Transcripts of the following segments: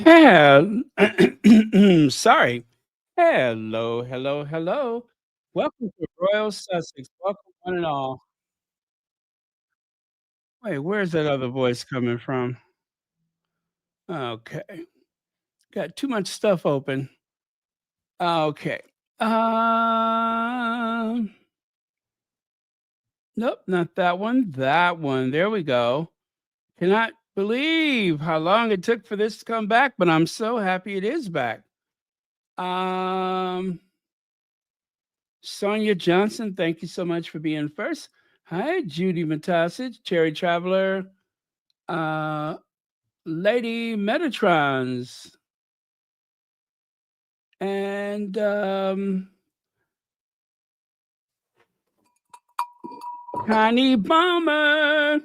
Hell, sorry. Hello, hello, hello. Welcome to Royal Sussex. Welcome, one and all. Wait, where's that other voice coming from? Okay, got too much stuff open. Okay. Um, nope, not that one. That one. There we go. Cannot believe how long it took for this to come back, but I'm so happy it is back. Um, Sonia Johnson, thank you so much for being first. Hi, Judy Matasich, Cherry Traveler, uh, Lady Metatrons, and Connie Bomber.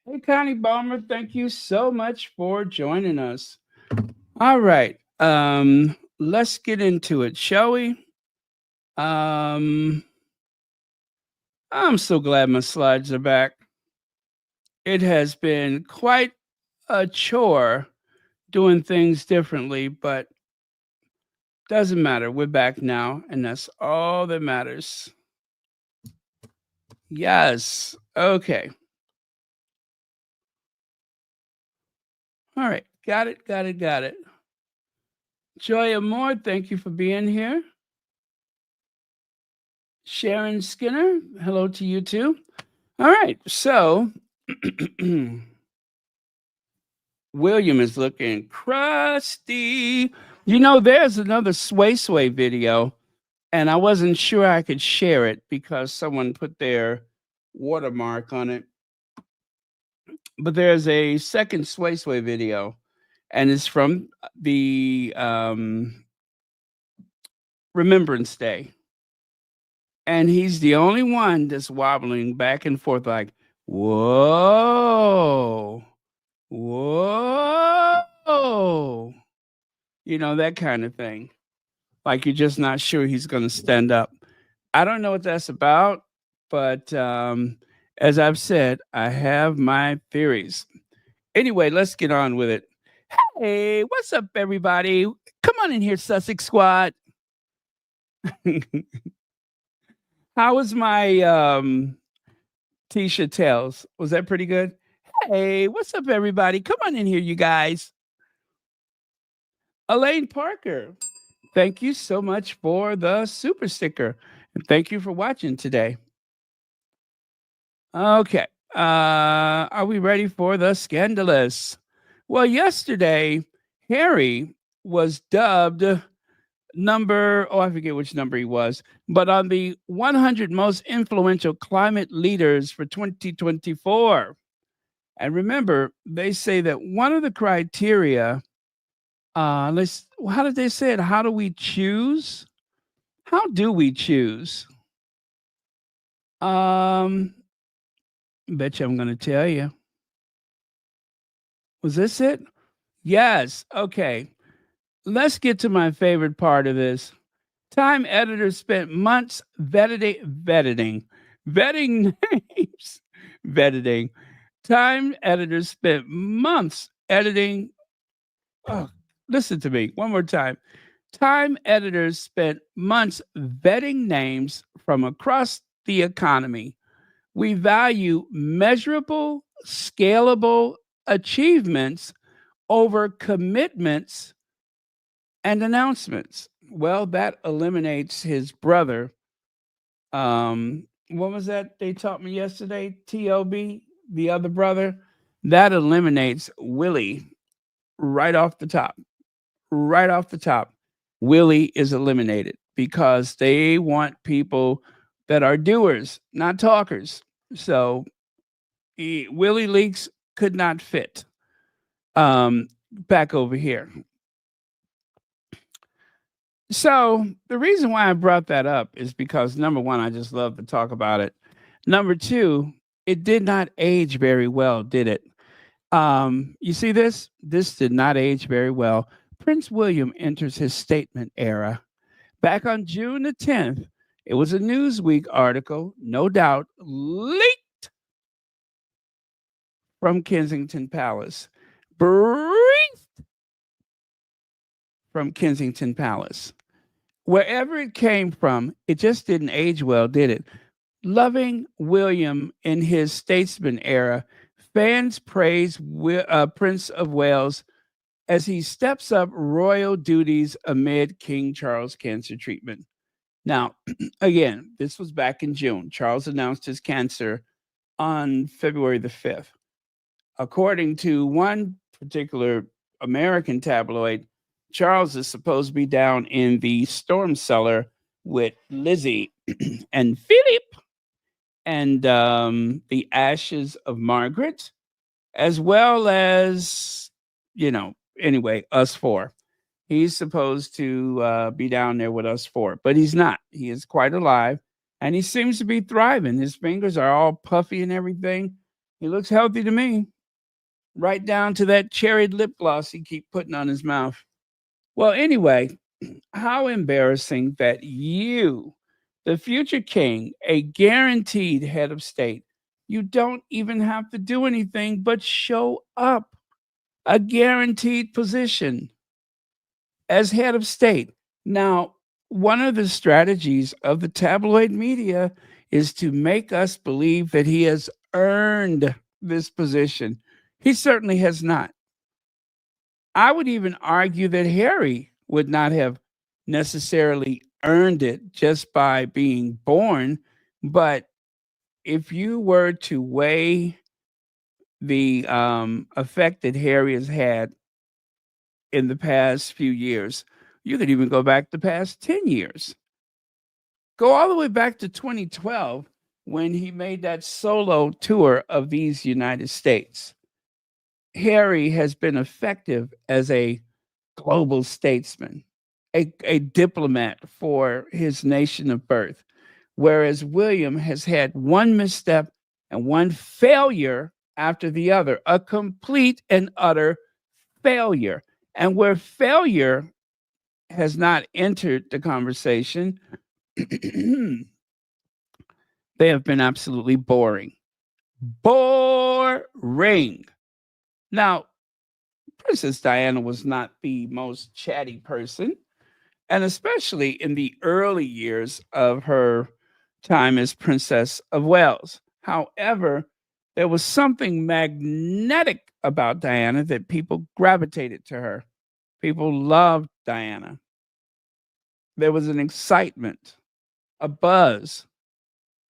Hey, Connie Bomber, thank you so much for joining us. All right, let's get into it, shall we? Um, I'm so glad my slides are back. It has been quite a chore doing things differently, but doesn't matter. We're back now, and that's all that matters. Yes. Okay. All right. Got it. Got it. Got it. Joy Moore, thank you for being here. Sharon Skinner, hello to you too. All right. So, William is looking crusty. You know, there's another Sway Sway video, and I wasn't sure I could share it because someone put their watermark on it. But there's a second Sway Sway video, and it's from the Remembrance Day. And he's the only one that's wobbling back and forth like, whoa, whoa, you know, that kind of thing. Like you're just not sure he's going to stand up. I don't know what that's about, but as I've said, I have my theories. Anyway, let's get on with it. Hey, what's up, everybody? Come on in here, Sussex Squad. How was my Tisha Tales? Was that pretty good? Hey, what's up, everybody? Come on in here, you guys. Elaine Parker, thank you so much for the super sticker. And thank you for watching today. Okay. Are we ready for the scandalous? Well, yesterday, Harry was dubbed number, oh, I forget which number he was, but on the 100 most influential climate leaders for 2024. And remember, they say that one of the criteria, how did they say it? How do we choose? How do we choose? Um, Bet you I'm going to tell you. Was this it? Yes. Okay. Let's get to my favorite part of this. Time editors spent months vetting names. Vetting. Time editors spent months editing. Oh, listen to me one more time. Time editors spent months vetting names from across the economy. We value measurable, scalable achievements over commitments and announcements. Well, that eliminates his brother. What was that they taught me yesterday? TOB, the other brother. That eliminates Willie right off the top. Right off the top. Willie is eliminated because they want people that are doers, not talkers. So Willie Leaks could not fit. Back over here. So the reason why I brought that up is because number one, I just love to talk about it. Number two, it did not age very well, did it? You see this? This did not age very well. Prince William enters his statement era. Back on June the 10th, it was a Newsweek article, no doubt leaked from Kensington Palace, briefed from Kensington Palace. Wherever it came from, it just didn't age well, did it? Loving William in his statesman era, fans praise Prince of Wales as he steps up royal duties amid King Charles' cancer treatment. Now, again, this was back in June. Charles announced his cancer on February the 5th. According to one particular American tabloid, Charles is supposed to be down in the storm cellar with Lizzie and Philip and the ashes of Margaret, as well as, anyway, us four. He's supposed to be down there with us four, but he's not. He is quite alive and he seems to be thriving. His fingers are all puffy and everything. He looks healthy to me, right down to that cherry lip gloss he keep putting on his mouth. Well, anyway, how embarrassing that you, the future king, a guaranteed head of state, you don't even have to do anything but show up. A guaranteed position as head of state. Now, one of the strategies of the tabloid media is to make us believe that he has earned this position. He certainly has not. I would even argue that Harry would not have necessarily earned it just by being born. But if you were to weigh the effect that Harry has had in the past few years, you could even go back the past 10 years. Go all the way back to 2012 when he made that solo tour of these United States. Harry has been effective as a global statesman, a diplomat for his nation of birth, whereas William has had one misstep and one failure after the other, a complete and utter failure. And where failure has not entered the conversation, they have been absolutely boring. Boring. Now, Princess Diana was not the most chatty person, and especially in the early years of her time as Princess of Wales. However, there was something magnetic about Diana that people gravitated to her. People loved Diana. There was an excitement, a buzz.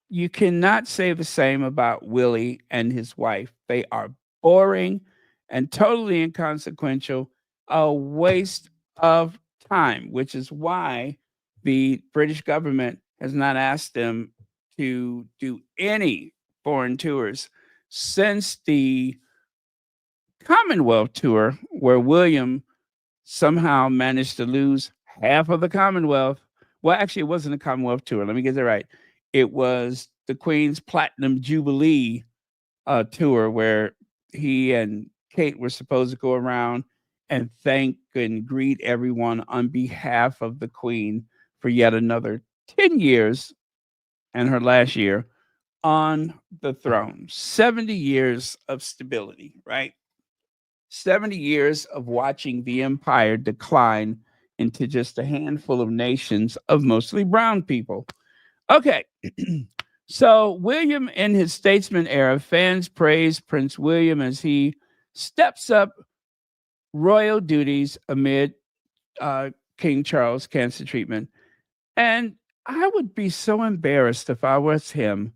You cannot say the same about Willie and his wife. They are boring and totally inconsequential, a waste of time, which is why the British government has not asked them to do any foreign tours since the Commonwealth tour, where William somehow managed to lose half of the Commonwealth. Well, actually, it wasn't a Commonwealth tour. Let me get that right. It was the Queen's Platinum Jubilee tour where he and Kate were supposed to go around and thank and greet everyone on behalf of the Queen for yet another 10 years and her last year on the throne. 70 years of stability, right? 70 years of watching the empire decline into just a handful of nations of mostly brown people. Okay. So, William in his statesman era, fans praise Prince William as he steps up royal duties amid King Charles' cancer treatment. And I would be so embarrassed if I was him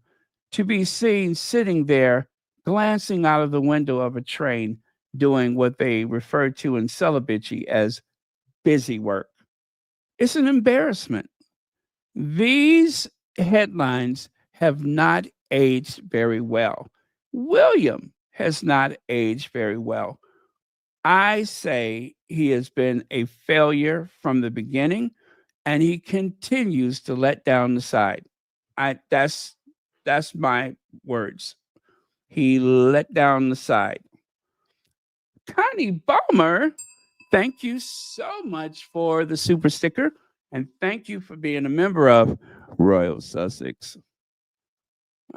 to be seen sitting there glancing out of the window of a train doing what they refer to in celibacy as busy work. It's an embarrassment. These headlines have not aged very well. William has not aged very well. I say he has been a failure from the beginning and he continues to let down the side. I that's my words. He let down the side. Connie Balmer, thank you so much for the super sticker and thank you for being a member of Royal Sussex.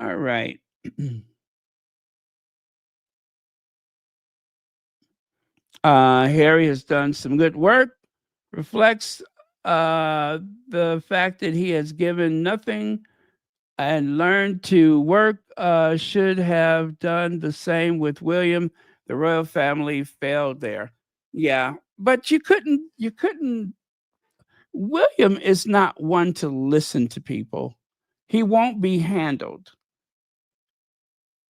All right. Harry has done some good work. reflects the fact that he has given nothing and learned to work. Should have done the same with William. The royal family failed there. Yeah, but you couldn't. You couldn't. William is not one to listen to people. He won't be handled.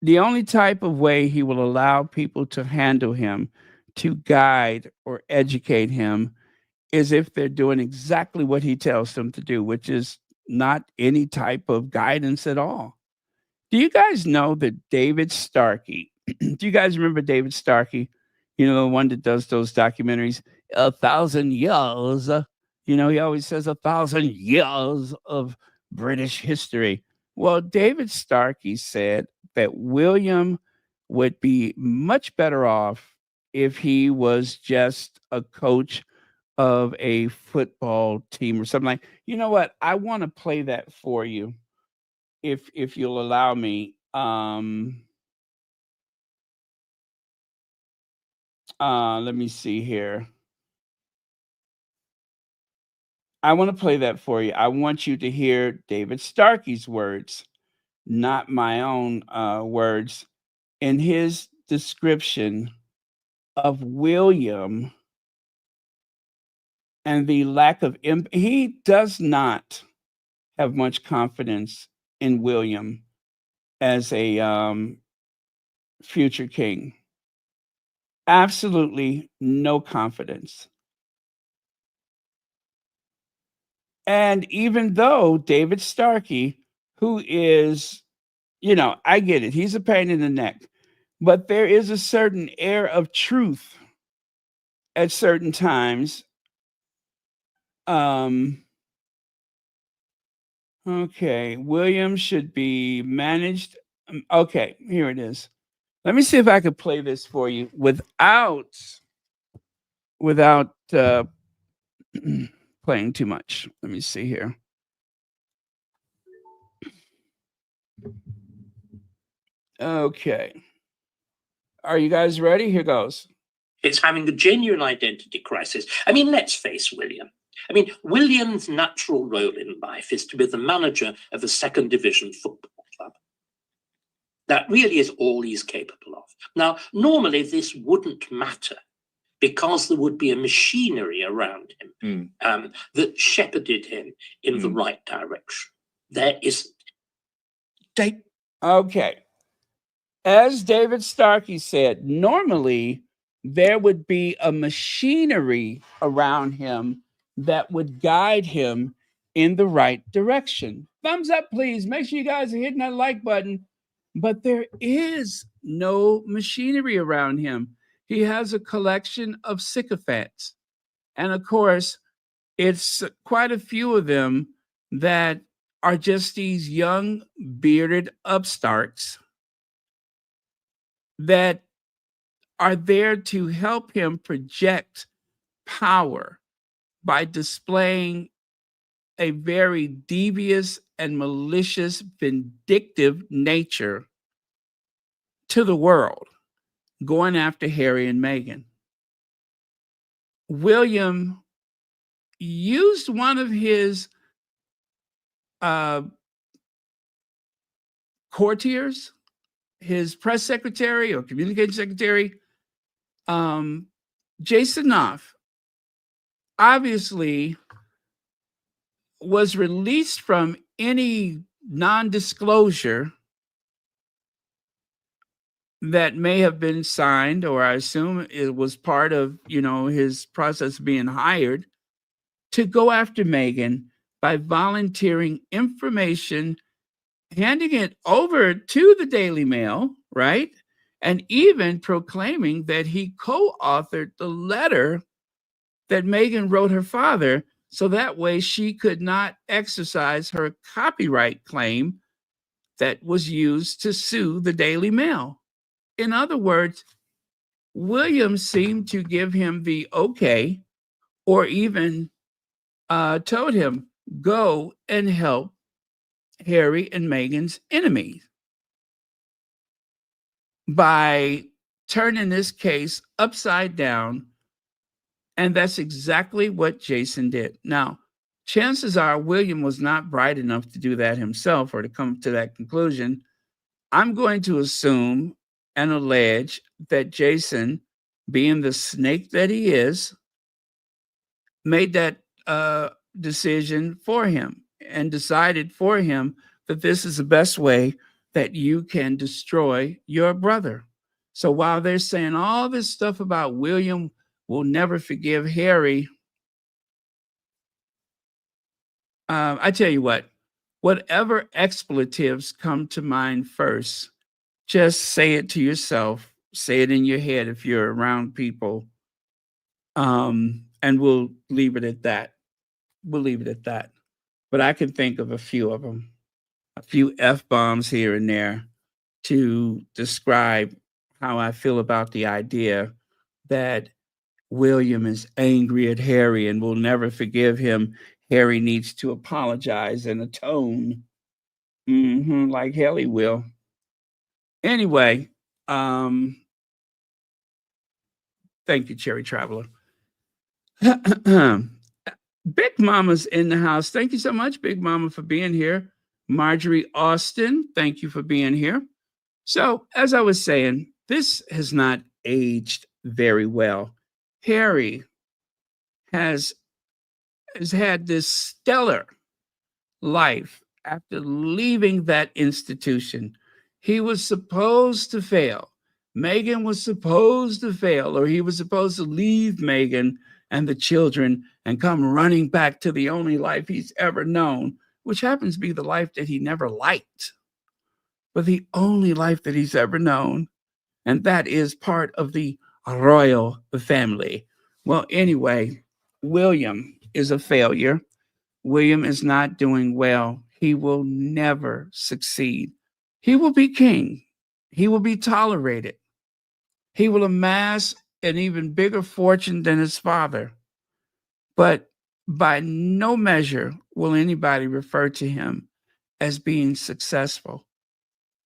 The only type of way he will allow people to handle him, to guide or educate him, is if they're doing exactly what he tells them to do, which is not any type of guidance at all. Do you guys know that David Starkey? Do you guys remember David Starkey? You know, the one that does those documentaries, A Thousand Years. He always says 1,000 years of British history. Well, David Starkey said that William would be much better off if he was just a coach of a football team or something like. You know what? I want to play that for you if you'll allow me. Let me see here. I want to play that for you. I want you to hear David Starkey's words, not my own words, in his description of William and the lack of he does not have much confidence in William as a future king. Absolutely no confidence. And even though David Starkey, who is, I get it, he's a pain in the neck, but there is a certain air of truth at certain times. Okay, William should be managed. Okay, here it is. Let me see if I could play this for you without playing too much. Let me see here. Okay. Are you guys ready? Here goes. It's having a genuine identity crisis. I mean, let's face William. I mean, William's natural role in life is to be the manager of a second division football club. That really is all he's capable of. Now, normally this wouldn't matter because there would be a machinery around him that shepherded him in the right direction. There isn't. Okay. As David Starkey said, normally there would be a machinery around him that would guide him in the right direction. Thumbs up, please. Make sure you guys are hitting that like button. But there is no machinery around him. He has a collection of sycophants. And of course, it's quite a few of them that are just these young, bearded upstarts that are there to help him project power by displaying a very devious and malicious, vindictive nature to the world, going after Harry and Meghan. William used one of his courtiers, his press secretary or communication secretary, Jason Knopf, obviously was released from any non-disclosure that may have been signed, or I assume it was part of, his process of being hired to go after Meghan by volunteering information, handing it over to the Daily Mail, right? And even proclaiming that he co-authored the letter that Meghan wrote her father, so that way she could not exercise her copyright claim that was used to sue the Daily Mail. In other words, William seemed to give him the okay, or even told him, go and help Harry and Meghan's enemies by turning this case upside down And that's exactly what Jason did. Now, chances are William was not bright enough to do that himself or to come to that conclusion. I'm going to assume and allege that Jason, being the snake that he is, made that decision for him and decided for him that this is the best way that you can destroy your brother. So while they're saying all this stuff about William will never forgive Harry, I tell you what, whatever expletives come to mind first, just say it to yourself, say it in your head if you're around people, and we'll leave it at that. We'll leave it at that. But I can think of a few of them, a few F bombs here and there to describe how I feel about the idea that William is angry at Harry and will never forgive him. Harry needs to apologize and atone, like Haley will. Anyway, thank you, Cherry Traveler. Big Mama's in the house. Thank you so much, Big Mama, for being here. Marjorie Austin, thank you for being here. So, as I was saying, this has not aged very well. Harry has had this stellar life after leaving that institution. He was supposed to fail. Meghan was supposed to fail, or he was supposed to leave Meghan and the children and come running back to the only life he's ever known, which happens to be the life that he never liked, but the only life that he's ever known. And that is part of the royal family. Well, anyway, William is a failure. William is not doing well. He will never succeed. He will be king. He will be tolerated. He will amass an even bigger fortune than his father. But by no measure will anybody refer to him as being successful.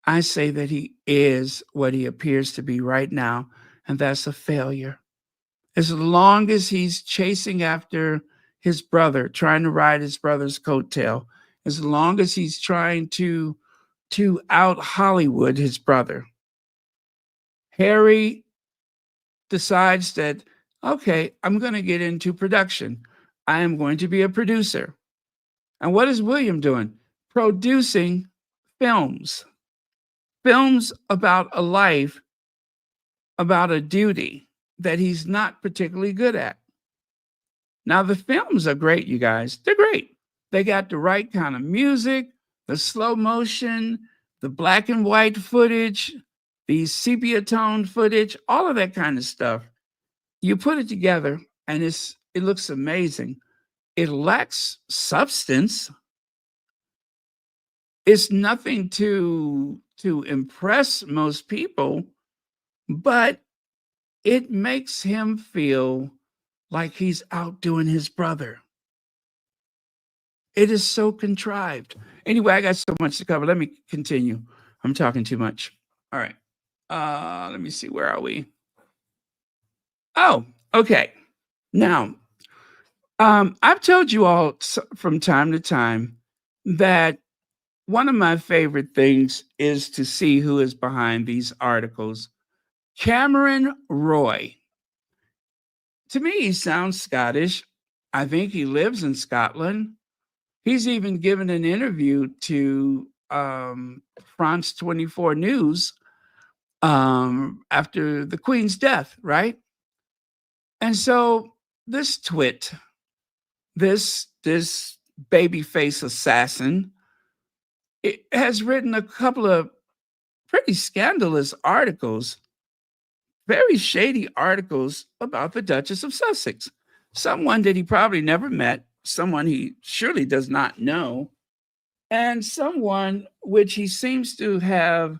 I say that he is what he appears to be right now, and that's a failure. As long as he's chasing after his brother, trying to ride his brother's coattail, as long as he's trying to out Hollywood his brother, Harry decides that, okay, I'm going to get into production. I am going to be a producer. And what is William doing? Producing films about a life, about a duty that he's not particularly good at. Now, the films are great, you guys. They're great. They got the right kind of music, the slow motion, the black and white footage, the sepia tone footage, all of that kind of stuff. You put it together and it looks amazing. It lacks substance. It's nothing to impress most people, but it makes him feel like he's outdoing his brother. It is so contrived. Anyway, I got so much to cover. Let me continue. I'm talking too much. All right. Let me see. Where are we? Oh, okay. Now, I've told you all from time to time that one of my favorite things is to see who is behind these articles. Cameron Roy. To me, he sounds Scottish. I think he lives in Scotland. He's even given an interview to France 24 News after the Queen's death, right? And so this twit, this babyface assassin, it has written a couple of pretty scandalous articles, very shady articles about the Duchess of Sussex, someone that he probably never met, someone he surely does not know, and someone which he seems to have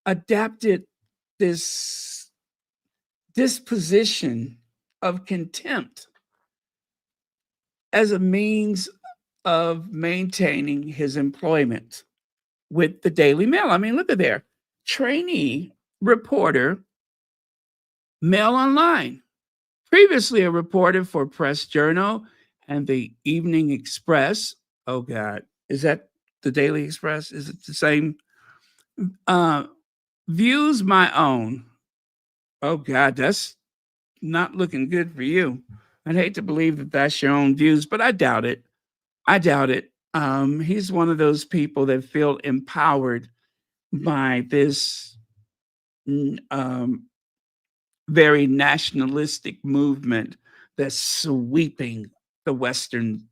adapted this disposition of contempt as a means of maintaining his employment with the Daily Mail. I mean, look at there. Trainee reporter, Mail Online. Previously a reporter for Press Journal and the Evening Express. Oh God, is that the Daily Express? Is it the same? Uh, Views my own. Oh God, that's not looking good for you. I'd hate to believe that that's your own views, but I doubt it. I doubt it. He's one of those people that feel empowered by this um, very nationalistic movement that's sweeping the Western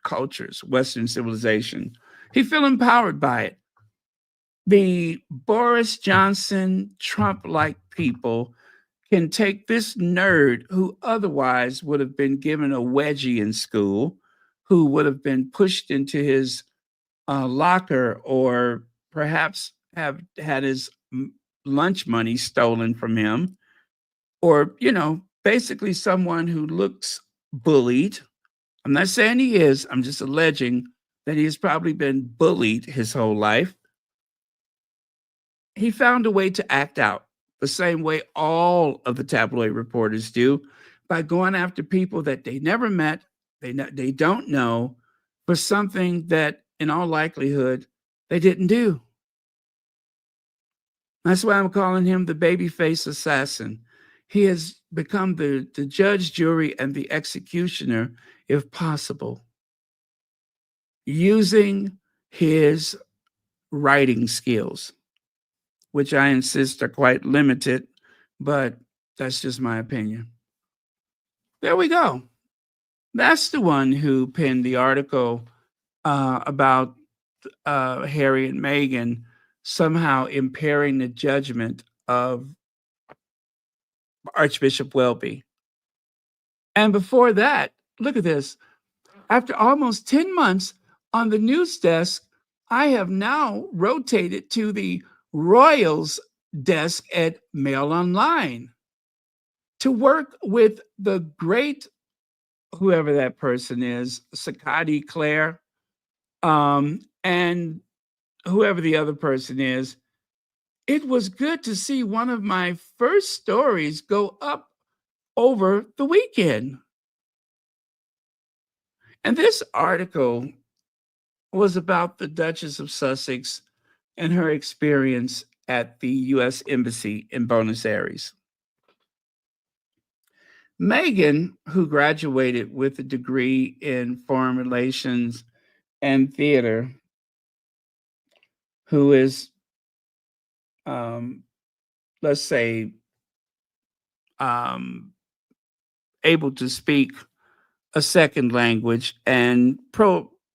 cultures, Western civilization. He feel empowered by it. The Boris Johnson, Trump-like people can take this nerd who otherwise would have been given a wedgie in school, who would have been pushed into his locker or perhaps have had his lunch money stolen from him, or, basically someone who looks bullied. I'm not saying he is, I'm just alleging that he has probably been bullied his whole life. He found a way to act out the same way all of the tabloid reporters do, by going after people that they never met, they don't know, for something that in all likelihood they didn't do. That's why I'm calling him the babyface assassin. He has become the judge, jury, and the executioner, if possible, using his writing skills, which I insist are quite limited, but that's just my opinion. There we go. That's the one who penned the article about Harry and Meghan somehow impairing the judgment of Archbishop Welby. And before that, look at this. After almost 10 months on the news desk, I have now rotated to the Royals desk at Mail Online to work with the great, whoever that person is, Sakati Claire, and whoever the other person is. It was good to see one of my first stories go up over the weekend. And this article was about the Duchess of Sussex and her experience at the US Embassy in Buenos Aires. Meghan, who graduated with a degree in foreign relations and theater, who is, let's say, able to speak a second language and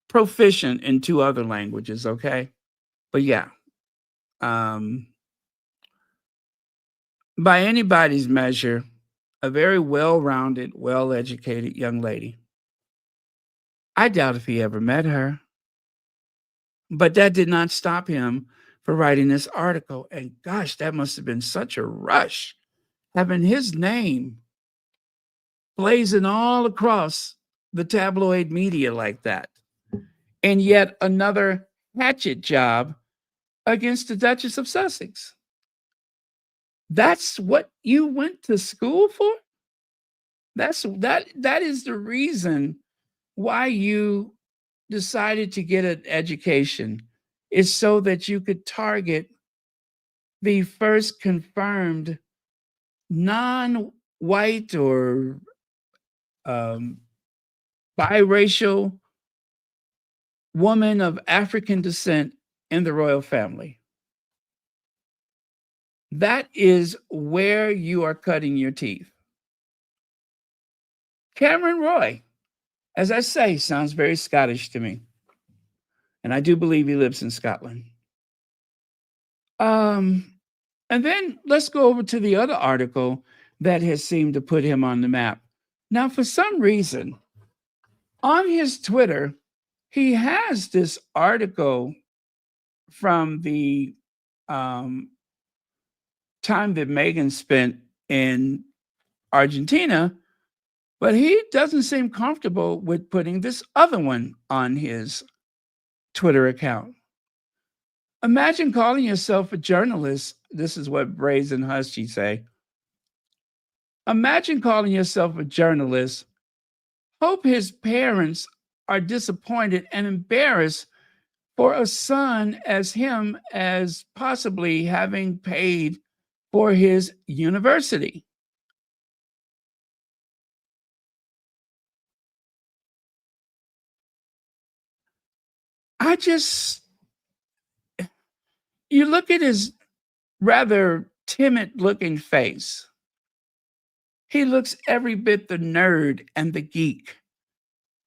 proficient in two other languages, okay? But yeah, by anybody's measure, a very well-rounded, well-educated young lady. I doubt if he ever met her. But that did not stop him for writing this article. And gosh, that must have been such a rush, having his name blazing all across the tabloid media like that. And yet another hatchet job against the Duchess of Sussex. That's what you went to school for? That is the reason why you decided to get an education, is so that you could target the first confirmed non-white or biracial woman of African descent in the royal family. That is where you are cutting your teeth. Cameron Roy, as I say, sounds very Scottish to me. And I do believe he lives in Scotland. And then let's go over to the other article that has seemed to put him on the map. Now, for some reason, on his Twitter, he has this article from the time that Meghan spent in Argentina, but he doesn't seem comfortable with putting this other one on his Twitter account. Imagine calling yourself a journalist. This is what Brazen Husky say. Imagine calling yourself a journalist. Hope his parents are disappointed and embarrassed for a son as him as possibly having paid for his university. I just, you look at his rather timid looking face. He looks every bit the nerd and the geek.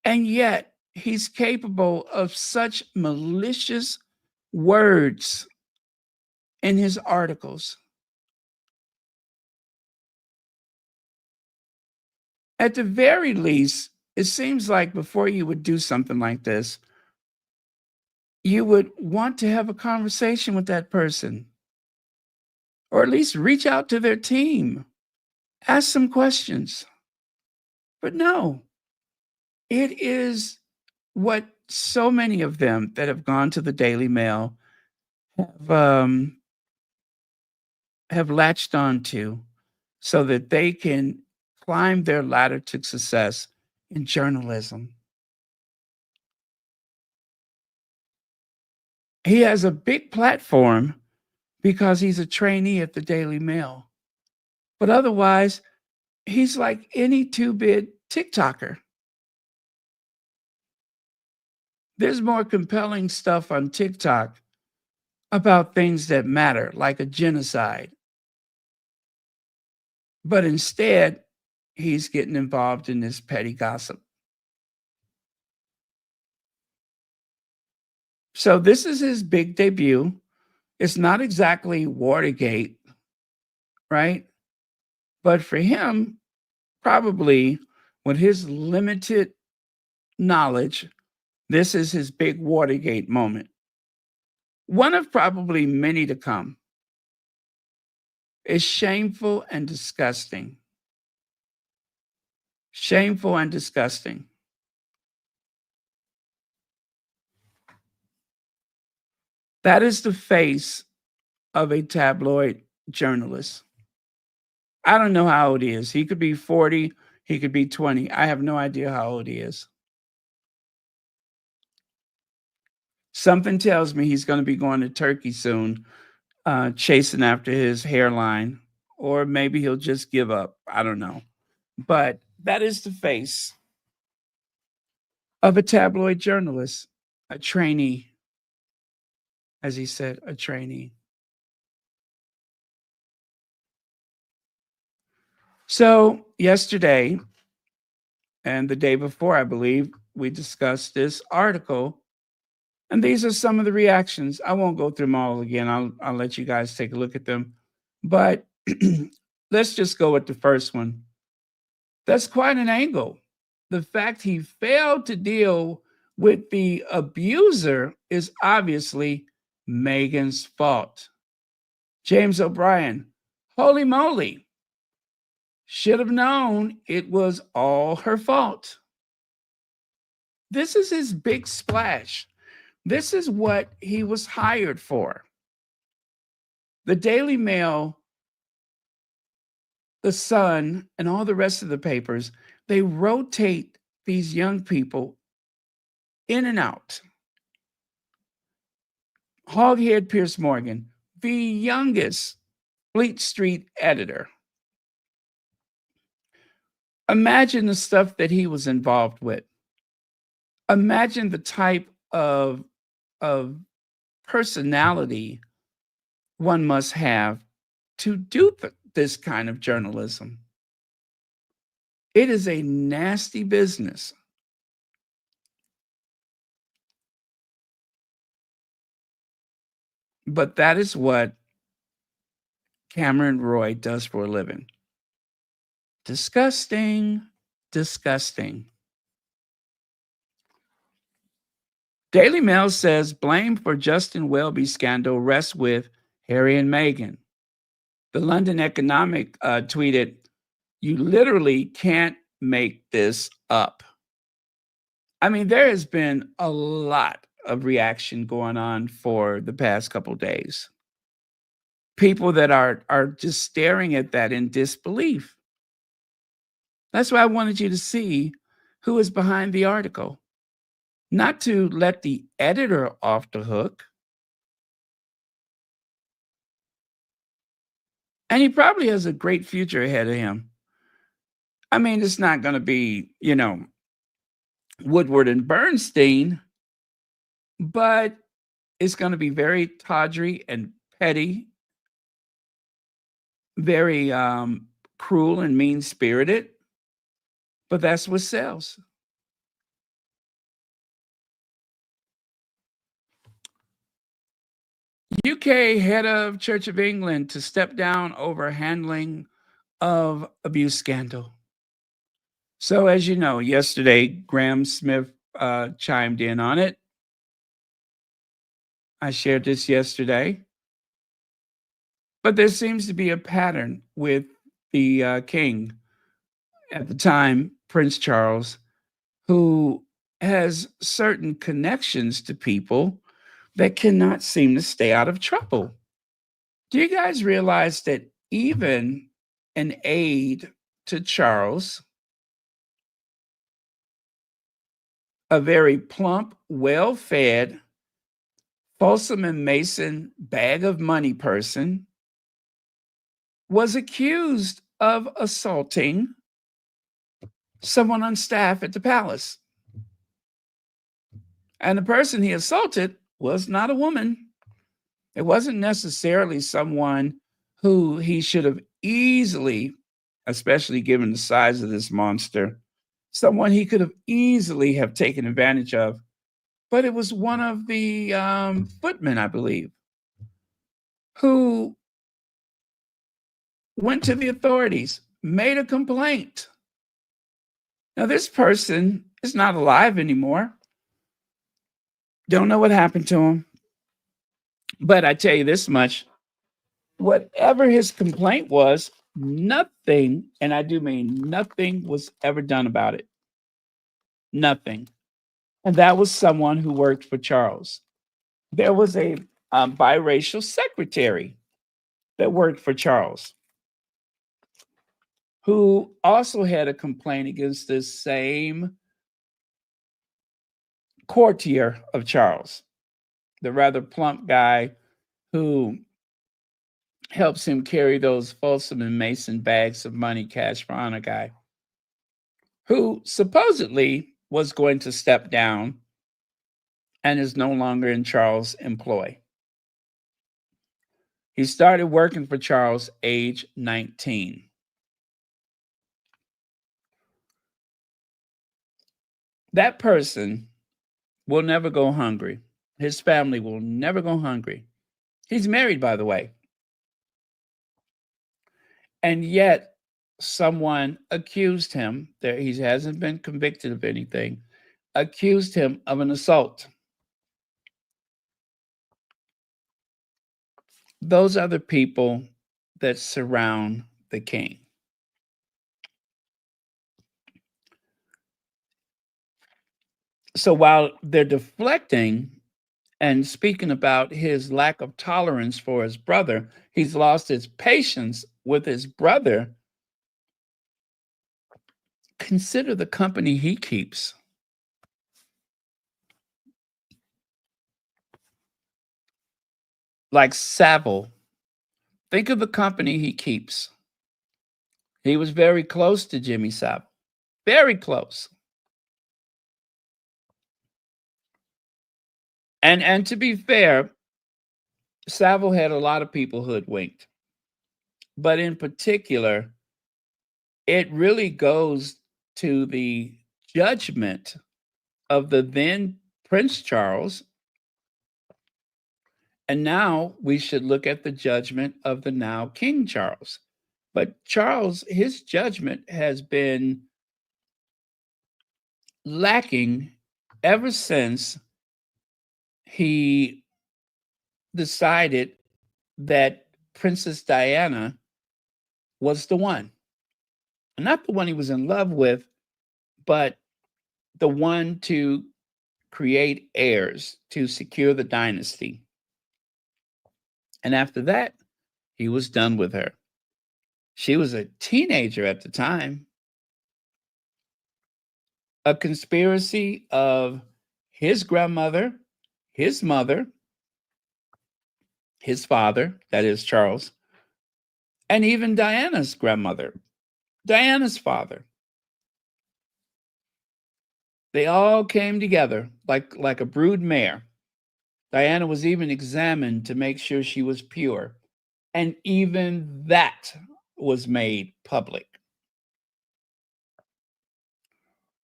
And yet he's capable of such malicious words in his articles. At the very least, it seems like before you would do something like this, you would want to have a conversation with that person, or at least reach out to their team, ask some questions. But no, it is what so many of them that have gone to the Daily Mail have latched onto so that they can climb their ladder to success in journalism. He has a big platform because he's a trainee at the Daily Mail. But otherwise, he's like any two-bit TikToker. There's more compelling stuff on TikTok about things that matter, like a genocide. But instead, he's getting involved in this petty gossip. So this is his big debut. It's not exactly Watergate, right? But for him, probably with his limited knowledge, this is his big Watergate moment. One of probably many to come. It's shameful and disgusting. Shameful and disgusting. That is the face of a tabloid journalist. I don't know how old he is. He could be 40, he could be 20. I have no idea how old he is. Something tells me he's going to be going to Turkey soon, chasing after his hairline, or maybe he'll just give up. I don't know. But that is the face of a tabloid journalist, a trainee, as he said, a trainee. So, yesterday and the day before, I believe, we discussed this article. And these are some of the reactions. I won't go through them all again. I'll let you guys take a look at them. But let's just go with the first one. That's quite an angle. The fact he failed to deal with the abuser is obviously Meghan's fault. James O'Brien, holy moly, should have known it was all her fault. This is his big splash. This is what he was hired for. The Daily Mail, the Sun, and all the rest of the papers, they rotate these young people in and out. Hoghead Pierce Morgan, the youngest Fleet Street editor. Imagine the stuff that he was involved with. Imagine the type of personality one must have to do this kind of journalism. It is a nasty business. But that is what Cameron Roy does for a living. Disgusting, disgusting. Daily Mail says blame for Justin Welby scandal rests with Harry and Meghan. The London Economic tweeted, "You literally can't make this up." I mean, there has been a lot of reaction going on for the past couple days. People that are just staring at that in disbelief. That's why I wanted you to see who is behind the article, not to let the editor off the hook. And he probably has a great future ahead of him. I mean, it's not going to be, Woodward and Bernstein, but it's going to be very tawdry and petty, very cruel and mean spirited. But that's what sells. UK head of Church of England to step down over handling of abuse scandal. So, as you know, yesterday, Graham Smith chimed in on it. I shared this yesterday. But there seems to be a pattern with the king at the time, Prince Charles, who has certain connections to people that cannot seem to stay out of trouble. Do you guys realize that even an aide to Charles, a very plump, well-fed, Folsom and Mason bag of money person, was accused of assaulting someone on staff at the palace? And the person he assaulted was not a woman. It wasn't necessarily someone who he should have easily, especially given the size of this monster, someone he could have easily have taken advantage of. But it was one of the footmen, I believe, who went to the authorities, made a complaint. Now, this person is not alive anymore. Don't know what happened to him. But I tell you this much, whatever his complaint was, nothing, and I do mean nothing, was ever done about it. Nothing. And that was someone who worked for Charles. There was a biracial secretary that worked for Charles, who also had a complaint against this same courtier of Charles, the rather plump guy who helps him carry those Folsom and Mason bags of money, cash for honor guy, who supposedly was going to step down and is no longer in Charles' employ. He started working for Charles age 19. That person will never go hungry. His family will never go hungry. He's married, by the way. And yet, someone accused him, that he hasn't been convicted of anything, accused him of an assault. Those are the people that surround the king. So while they're deflecting and speaking about his lack of tolerance for his brother, he's lost his patience with his brother. Consider the company he keeps. Like Savile. Think of the company he keeps. He was very close to Jimmy Savile. Very close. And to be fair, Savile had a lot of people hoodwinked. But in particular, it really goes to the judgment of the then Prince Charles. And now we should look at the judgment of the now King Charles. But Charles, his judgment has been lacking ever since he decided that Princess Diana was the one. Not the one he was in love with, but the one to create heirs, to secure the dynasty. And after that, he was done with her. She was a teenager at the time. a conspiracy of his grandmother, his mother, his father, that is Charles, and even Diana's grandmother, Diana's father. They all came together like a brood mare. Diana was even examined to make sure she was pure. And even that was made public.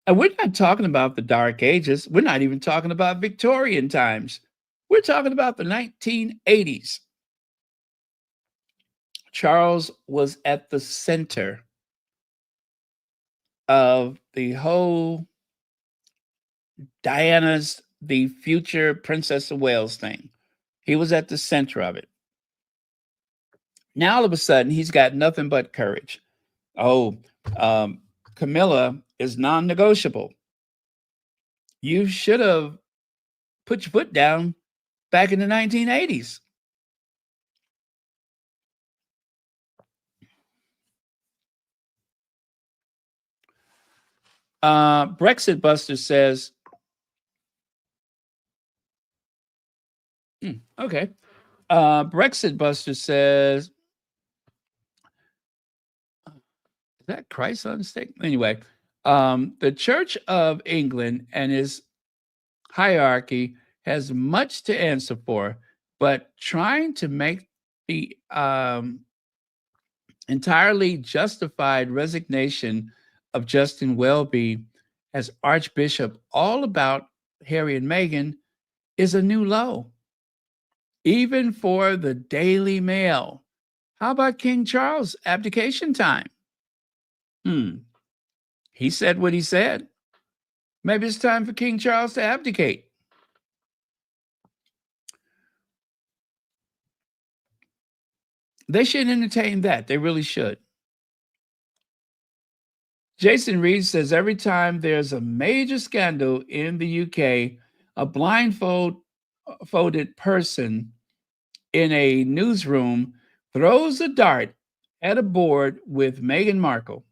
And we're not talking about the Dark Ages. We're not even talking about Victorian times. We're talking about the 1980s. Charles was at the center of the whole Diana's the future Princess of Wales thing. He was at the center of it. Now, all of a sudden, he's got nothing but courage. Oh, Camilla is non negotiable. You should have put your foot down back in the 1980s. Brexit Buster says, okay. Brexit Buster says, is that Christ on stake? Anyway, the Church of England and its hierarchy has much to answer for, but trying to make the entirely justified resignation of Justin Welby as Archbishop all about Harry and Meghan is a new low, even for the Daily Mail. How about King Charles' abdication time? He said what he said. Maybe it's time for King Charles to abdicate. They should entertain that. They really should. Jason Reed says every time there's a major scandal in the UK, a blindfolded person in a newsroom throws a dart at a board with Meghan Markle,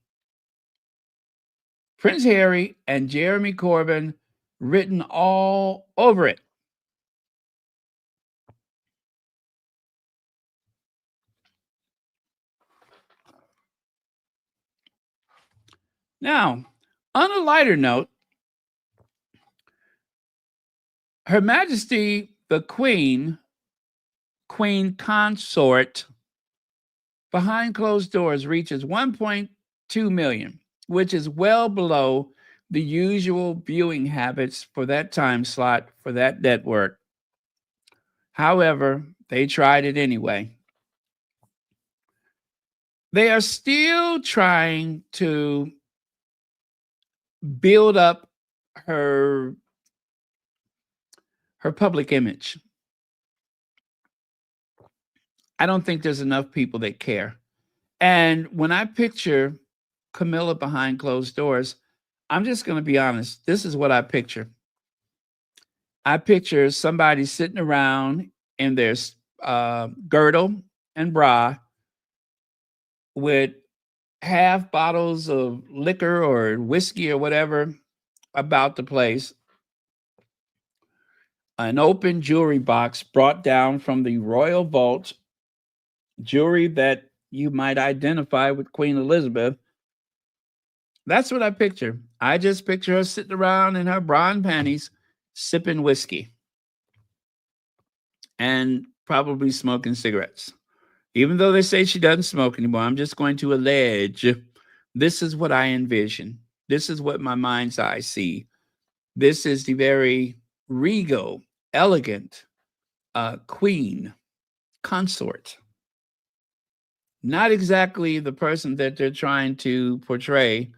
Prince Harry, and Jeremy Corbyn written all over it. Now, on a lighter note, Her Majesty the Queen consort, behind closed doors reaches 1.2 million, which is well below the usual viewing habits for that time slot for that network. However, they tried it anyway. They are still trying to build up her public image. I don't think there's enough people that care. And when I picture Camilla behind closed doors, I'm just going to be honest. This is what I picture. I picture somebody sitting around in their girdle and bra with half bottles of liquor or whiskey or whatever about the place, an open jewelry box brought down from the royal vault, jewelry that you might identify with Queen Elizabeth. That's what I picture. I just picture her sitting around in her bra and panties, sipping whiskey and probably smoking cigarettes. Even though they say she doesn't smoke anymore, I'm just going to allege this is what I envision. This is what my mind's eye see. This is the very regal, elegant queen consort. Not exactly the person that they're trying to portray,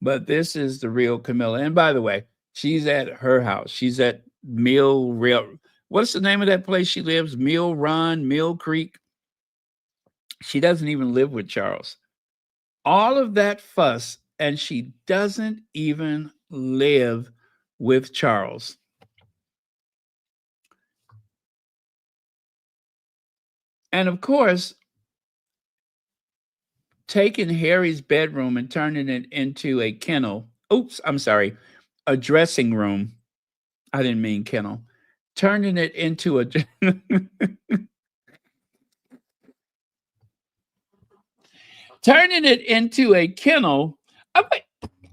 but this is the real Camilla. And by the way, she's at her house. She's at what's the name of that place she lives? Mill Creek. She doesn't even live with Charles. All of that fuss, and she doesn't even live with Charles. And of course, taking Harry's bedroom and turning it into a kennel. Oops, I'm sorry. a dressing room. I didn't mean kennel. Turning it into a turning it into a kennel.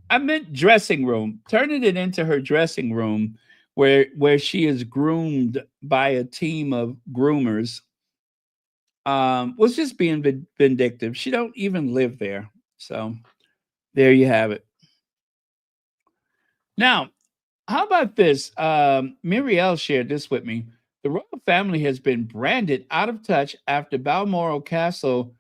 I meant dressing room. Turning it into her dressing room, where she is groomed by a team of groomers. Was just being vindictive. She don't even live there. So there you have it. Now, how about this? Muriel shared this with me. The royal family has been branded out of touch after Balmoral Castle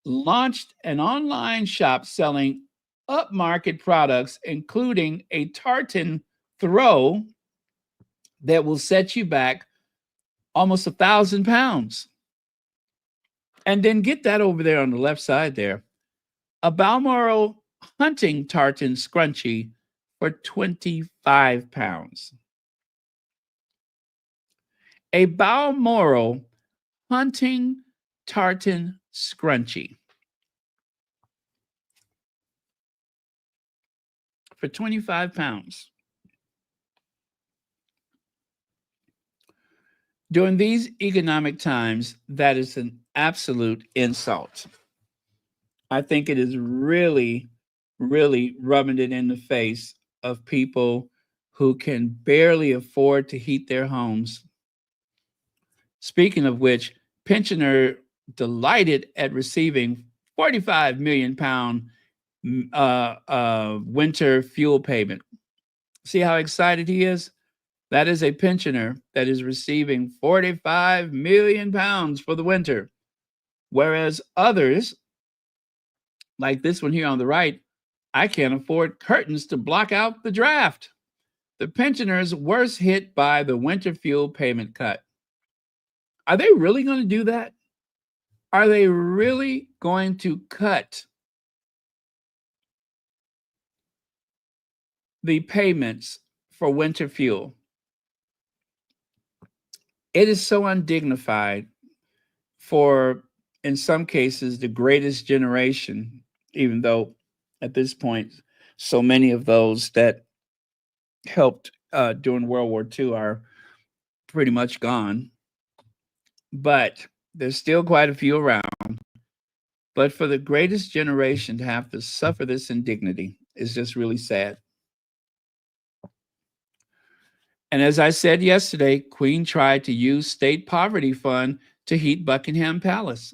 launched an online shop selling upmarket products, including a tartan throw that will set you back almost £1,000. And then get that over there on the left side there. A Balmoral hunting tartan scrunchie for £25. A Balmoral hunting tartan scrunchie for £25. During these economic times, that is an absolute insult. I think it is really, really rubbing it in the face of people who can barely afford to heat their homes. Speaking of which, pensioner delighted at receiving £45 million winter fuel payment. See how excited he is? That is a pensioner that is receiving £45 million for the winter. Whereas others, like this one here on the right, I can't afford curtains to block out the draft. The pensioners worst hit by the winter fuel payment cut. Are they really going to do that? Are they really going to cut the payments for winter fuel? It is so undignified for, in some cases, the greatest generation, even though at this point, so many of those that helped during World War II are pretty much gone. But there's still quite a few around. But for the greatest generation to have to suffer this indignity is just really sad. And as I said yesterday, Queen tried to use state poverty fund to heat Buckingham Palace.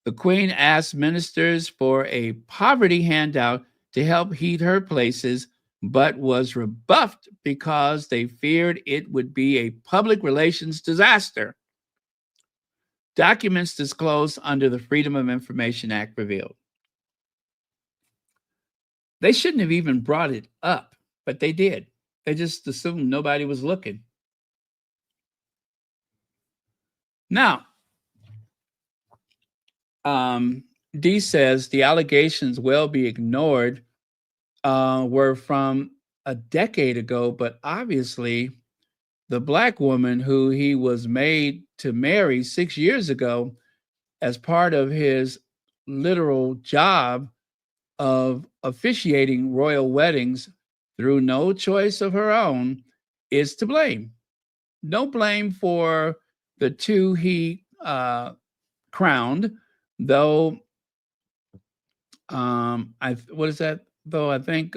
The Queen asked ministers for a poverty handout to help heat her places, but was rebuffed because they feared it would be a public relations disaster. Documents disclosed under the Freedom of Information Act revealed. They shouldn't have even brought it up, but they did. They just assumed nobody was looking. Now, Dee says the allegations Welby ignored were from a decade ago, but obviously the Black woman who he was made to marry 6 years ago as part of his literal job of officiating royal weddings through no choice of her own is to blame. No blame for the two he crowned, though. What is that? Though I think,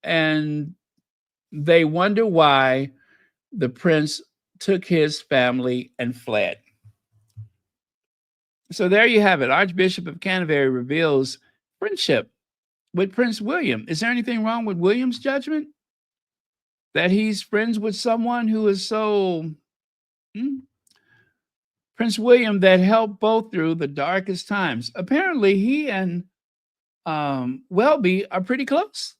and they wonder why the prince took his family and fled. So there you have it. Archbishop of Canterbury reveals friendship with Prince William. Is there anything wrong with William's judgment? That he's friends with someone who is so... Prince William that helped both through the darkest times. Apparently, he and Welby are pretty close.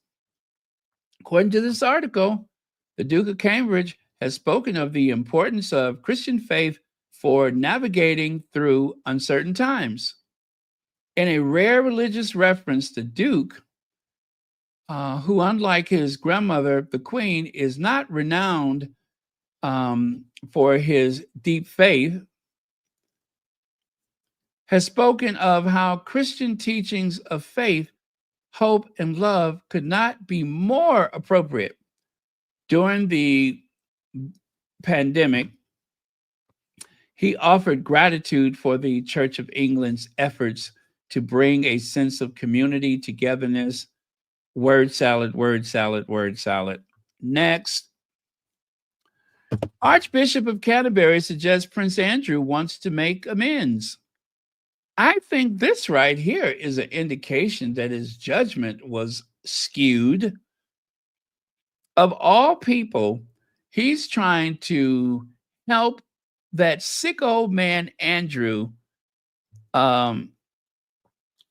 According to this article, the Duke of Cambridge has spoken of the importance of Christian faith for navigating through uncertain times. In a rare religious reference, the Duke, who, unlike his grandmother, the Queen, is not renowned for his deep faith, has spoken of how Christian teachings of faith hope, and love could not be more appropriate. During the pandemic, he offered gratitude for the Church of England's efforts to bring a sense of community, togetherness. Word salad, word salad, word salad. Next, Archbishop of Canterbury suggests Prince Andrew wants to make amends. I think this right here is an indication that his judgment was skewed. Of all people, he's trying to help that sick old man Andrew um,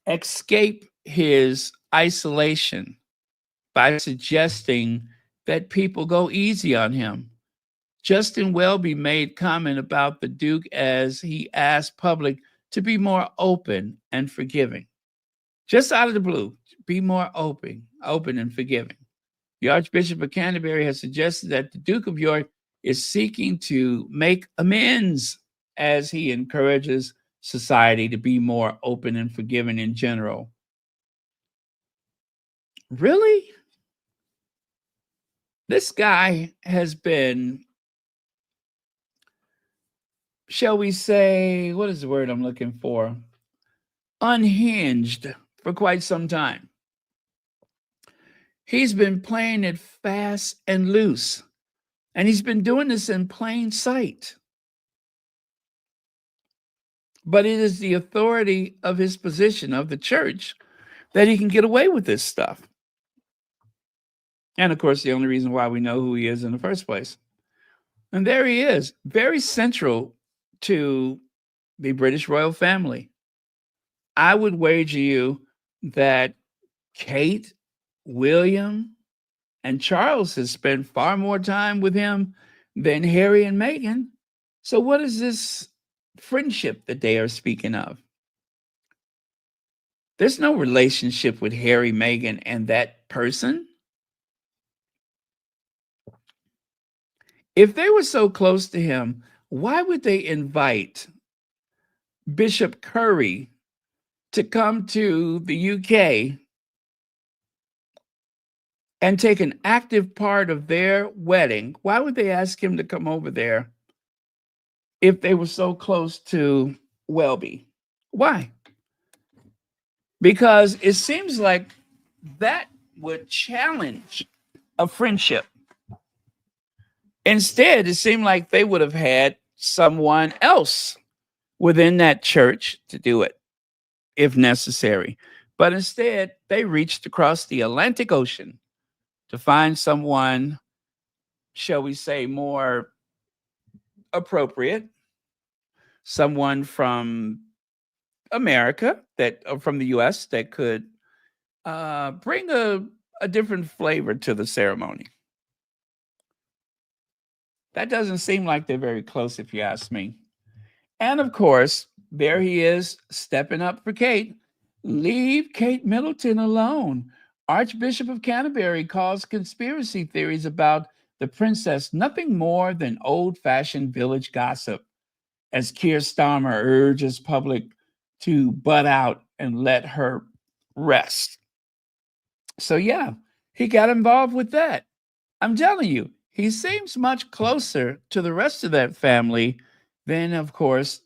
escape his isolation by suggesting that people go easy on him. Justin Welby made comment about the Duke as he asked public to be more open and forgiving. Just out of the blue, be more open and forgiving. The Archbishop of Canterbury has suggested that the Duke of York is seeking to make amends as he encourages society to be more open and forgiving in general. Really? This guy has been, shall we say, what is the word I'm looking for? Unhinged for quite some time. He's been playing it fast and loose, and he's been doing this in plain sight. But it is the authority of his position of the church that he can get away with this stuff. And of course, the only reason why we know who he is in the first place. And there he is, very central to the British royal family. I would wager you that Kate, William, and Charles has spent far more time with him than Harry and Meghan. So what is this friendship that they are speaking of? There's no relationship with Harry, Meghan, and that person. If they were so close to him, why would they invite Bishop Curry to come to the UK and take an active part of their wedding? Why would they ask him to come over there if they were so close to Welby? Why? Because it seems like that would challenge a friendship. Instead, it seemed like they would have had someone else within that church to do it, if necessary. But instead, they reached across the Atlantic Ocean to find someone, shall we say, more appropriate, someone from America, from the US, that could bring a different flavor to the ceremony. That doesn't seem like they're very close, if you ask me. And of course, there he is stepping up for Kate. Leave Kate Middleton alone. Archbishop of Canterbury calls conspiracy theories about the princess nothing more than old-fashioned village gossip, as Keir Starmer urges public to butt out and let her rest. So yeah, he got involved with that. I'm telling you, he seems much closer to the rest of that family than, of course,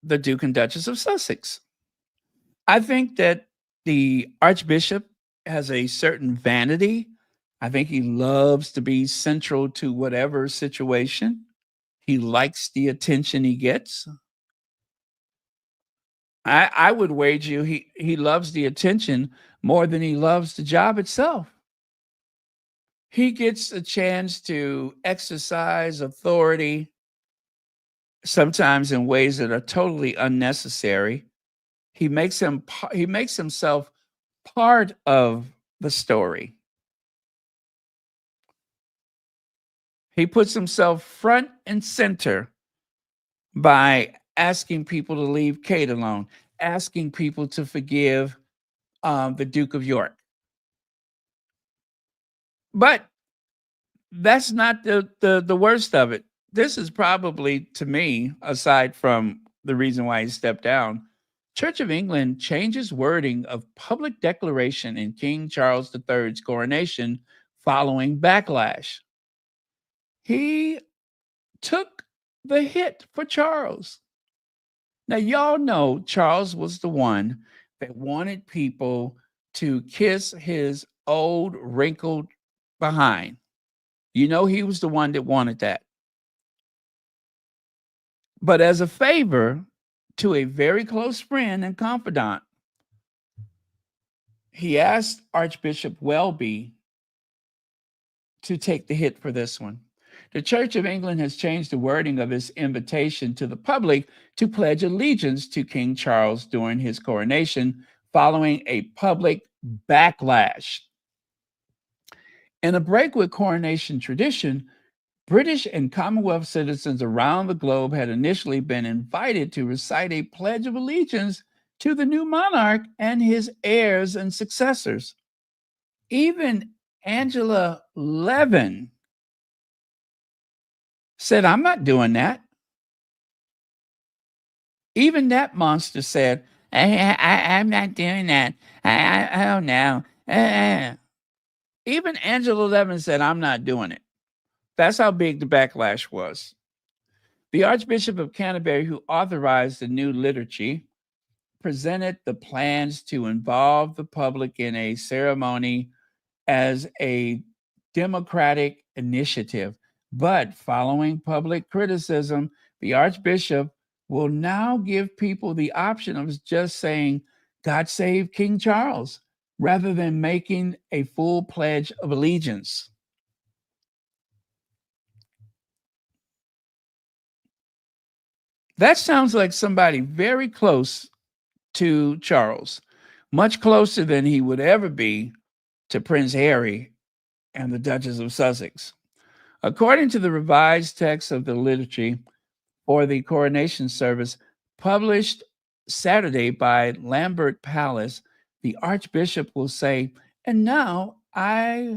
the Duke and Duchess of Sussex. I think that the Archbishop has a certain vanity. I think he loves to be central to whatever situation. He likes the attention he gets. I would wager you he loves the attention more than he loves the job itself. He gets a chance to exercise authority, sometimes in ways that are totally unnecessary. He makes himself part of the story. He puts himself front and center by asking people to leave Kate alone, asking people to forgive the Duke of York. But that's not the worst of it. This is probably, to me, aside from the reason why he stepped down, Church of England changes wording of public declaration in King Charles III's coronation following backlash. He took the hit for Charles. Now, y'all know Charles was the one that wanted people to kiss his old, wrinkled behind. You know, he was the one that wanted that. But as a favor to a very close friend and confidant, he asked Archbishop Welby to take the hit for this one. The Church of England has changed the wording of its invitation to the public to pledge allegiance to King Charles during his coronation following a public backlash. In a break with coronation tradition, British and Commonwealth citizens around the globe had initially been invited to recite a pledge of allegiance to the new monarch and his heirs and successors. Even Angela Levin said, I'm not doing that. Even that monster said, I'm not doing that. I don't know. Even Angela Levin said, I'm not doing it. That's how big the backlash was. The Archbishop of Canterbury, who authorized the new liturgy, presented the plans to involve the public in a ceremony as a democratic initiative. But following public criticism, the Archbishop will now give people the option of just saying, God save King Charles, rather than making a full pledge of allegiance. That sounds like somebody very close to Charles, much closer than he would ever be to Prince Harry and the Duchess of Sussex. According to the revised text of the liturgy for the coronation service published Saturday by Lambert Palace, the Archbishop will say, and now that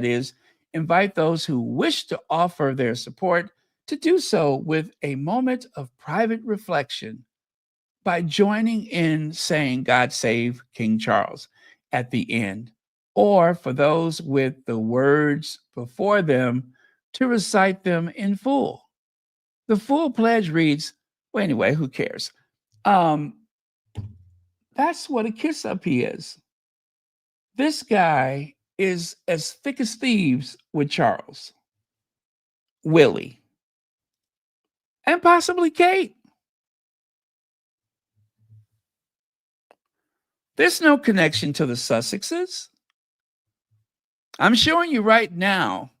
is, invite those who wish to offer their support to do so with a moment of private reflection by joining in saying, God save King Charles at the end, or for those with the words before them to recite them in full. The full pledge reads, well, anyway, who cares? That's what a kiss up he is. This guy is as thick as thieves with Charles, Willie, and possibly Kate. There's no connection to the Sussexes. I'm showing you right now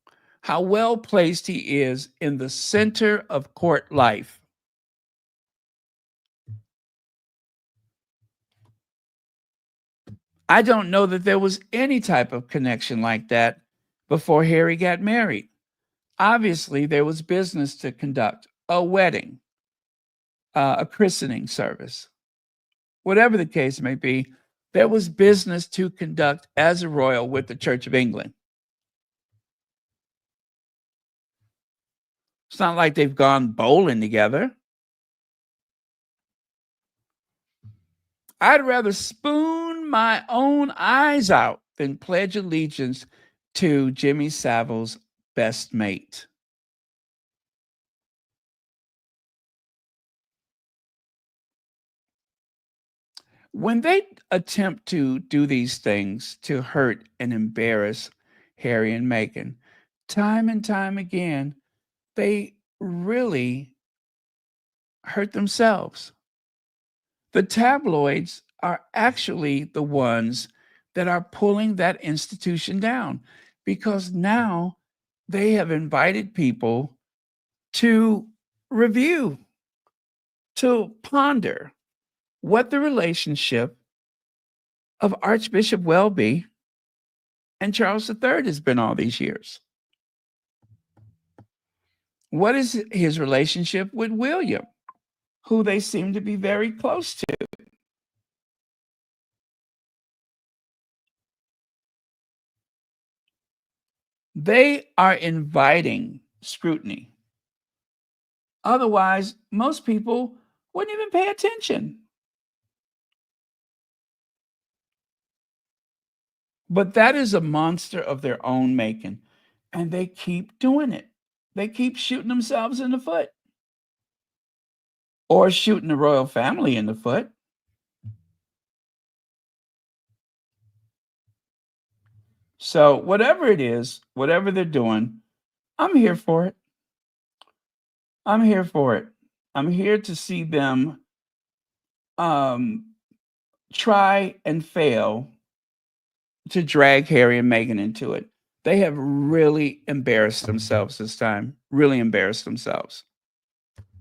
how well placed he is in the center of court life. I don't know that there was any type of connection like that before Harry got married. Obviously, there was business to conduct, a wedding, a christening service. Whatever the case may be, there was business to conduct as a royal with the Church of England. It's not like they've gone bowling together. I'd rather spoon my own eyes out than pledge allegiance to Jimmy Savile's best mate. When they attempt to do these things to hurt and embarrass Harry and Meghan, time and time again, they really hurt themselves. The tabloids are actually the ones that are pulling that institution down because now they have invited people to review, to ponder what the relationship of Archbishop Welby and Charles III has been all these years. What is his relationship with William, who they seem to be very close to? They are inviting scrutiny. Otherwise, most people wouldn't even pay attention. But that is a monster of their own making. And they keep doing it. They keep shooting themselves in the foot or shooting the royal family in the foot. So whatever it is, whatever they're doing, I'm here for it. I'm here for it. I'm here to see them try and fail to drag Harry and Meghan into it. They have really embarrassed themselves this time, really embarrassed themselves.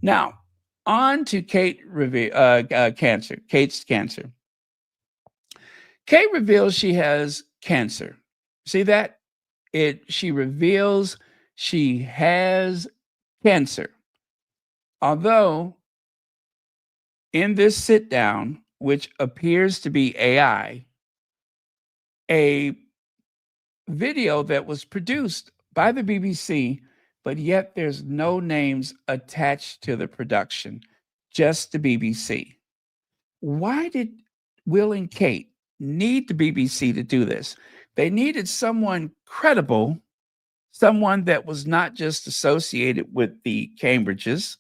Now, on to cancer, Kate's cancer. Kate reveals she has cancer. See that? She reveals she has cancer. Although in this sit down, which appears to be AI, a video that was produced by the BBC, but yet there's no names attached to the production, just the BBC. Why did Will and Kate need the BBC to do this? They needed someone credible, someone that was not just associated with the Cambridges.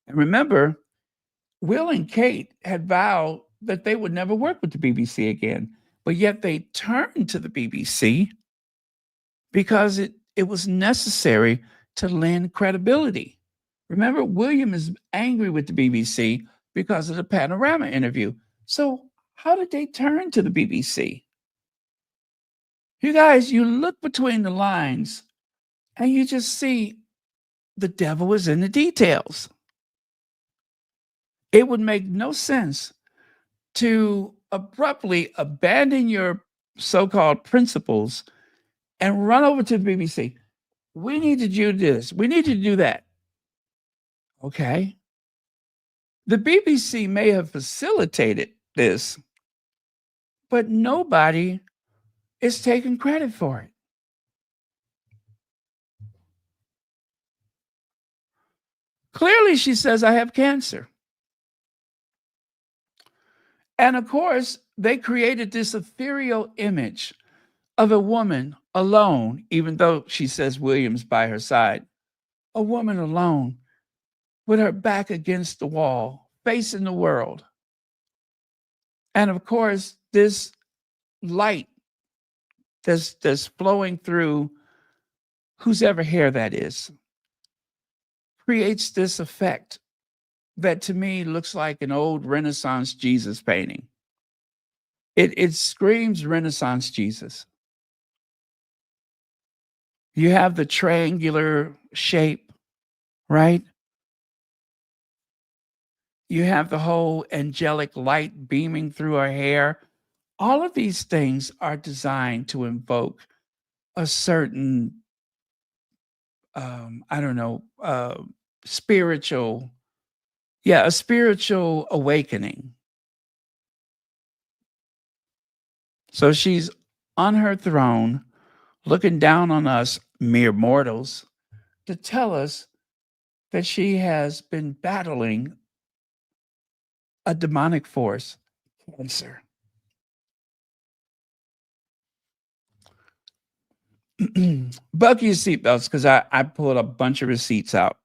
And remember, Will and Kate had vowed that they would never work with the BBC again, but yet they turned to the BBC because it was necessary to lend credibility. Remember, William is angry with the BBC because of the Panorama interview. So how did they turn to the BBC? You guys, you look between the lines and you just see the devil is in the details. It would make no sense to abruptly abandon your so-called principles and run over to the BBC. We needed you to do this. We need you to do that. Okay. The BBC may have facilitated this, but nobody is taking credit for it. Clearly, she says, I have cancer. And of course, they created this ethereal image of a woman alone, even though she says William's by her side, a woman alone with her back against the wall, facing the world. And of course, this light that's flowing through whose ever hair that is creates this effect that to me looks like an old Renaissance Jesus painting. It screams Renaissance Jesus. You have the triangular shape, right? You have the whole angelic light beaming through her hair. All of these things are designed to invoke a certain, spiritual, a spiritual awakening. So she's on her throne, looking down on us mere mortals to tell us that she has been battling a demonic force, cancer. Buckle your seatbelts because I pulled a bunch of receipts out.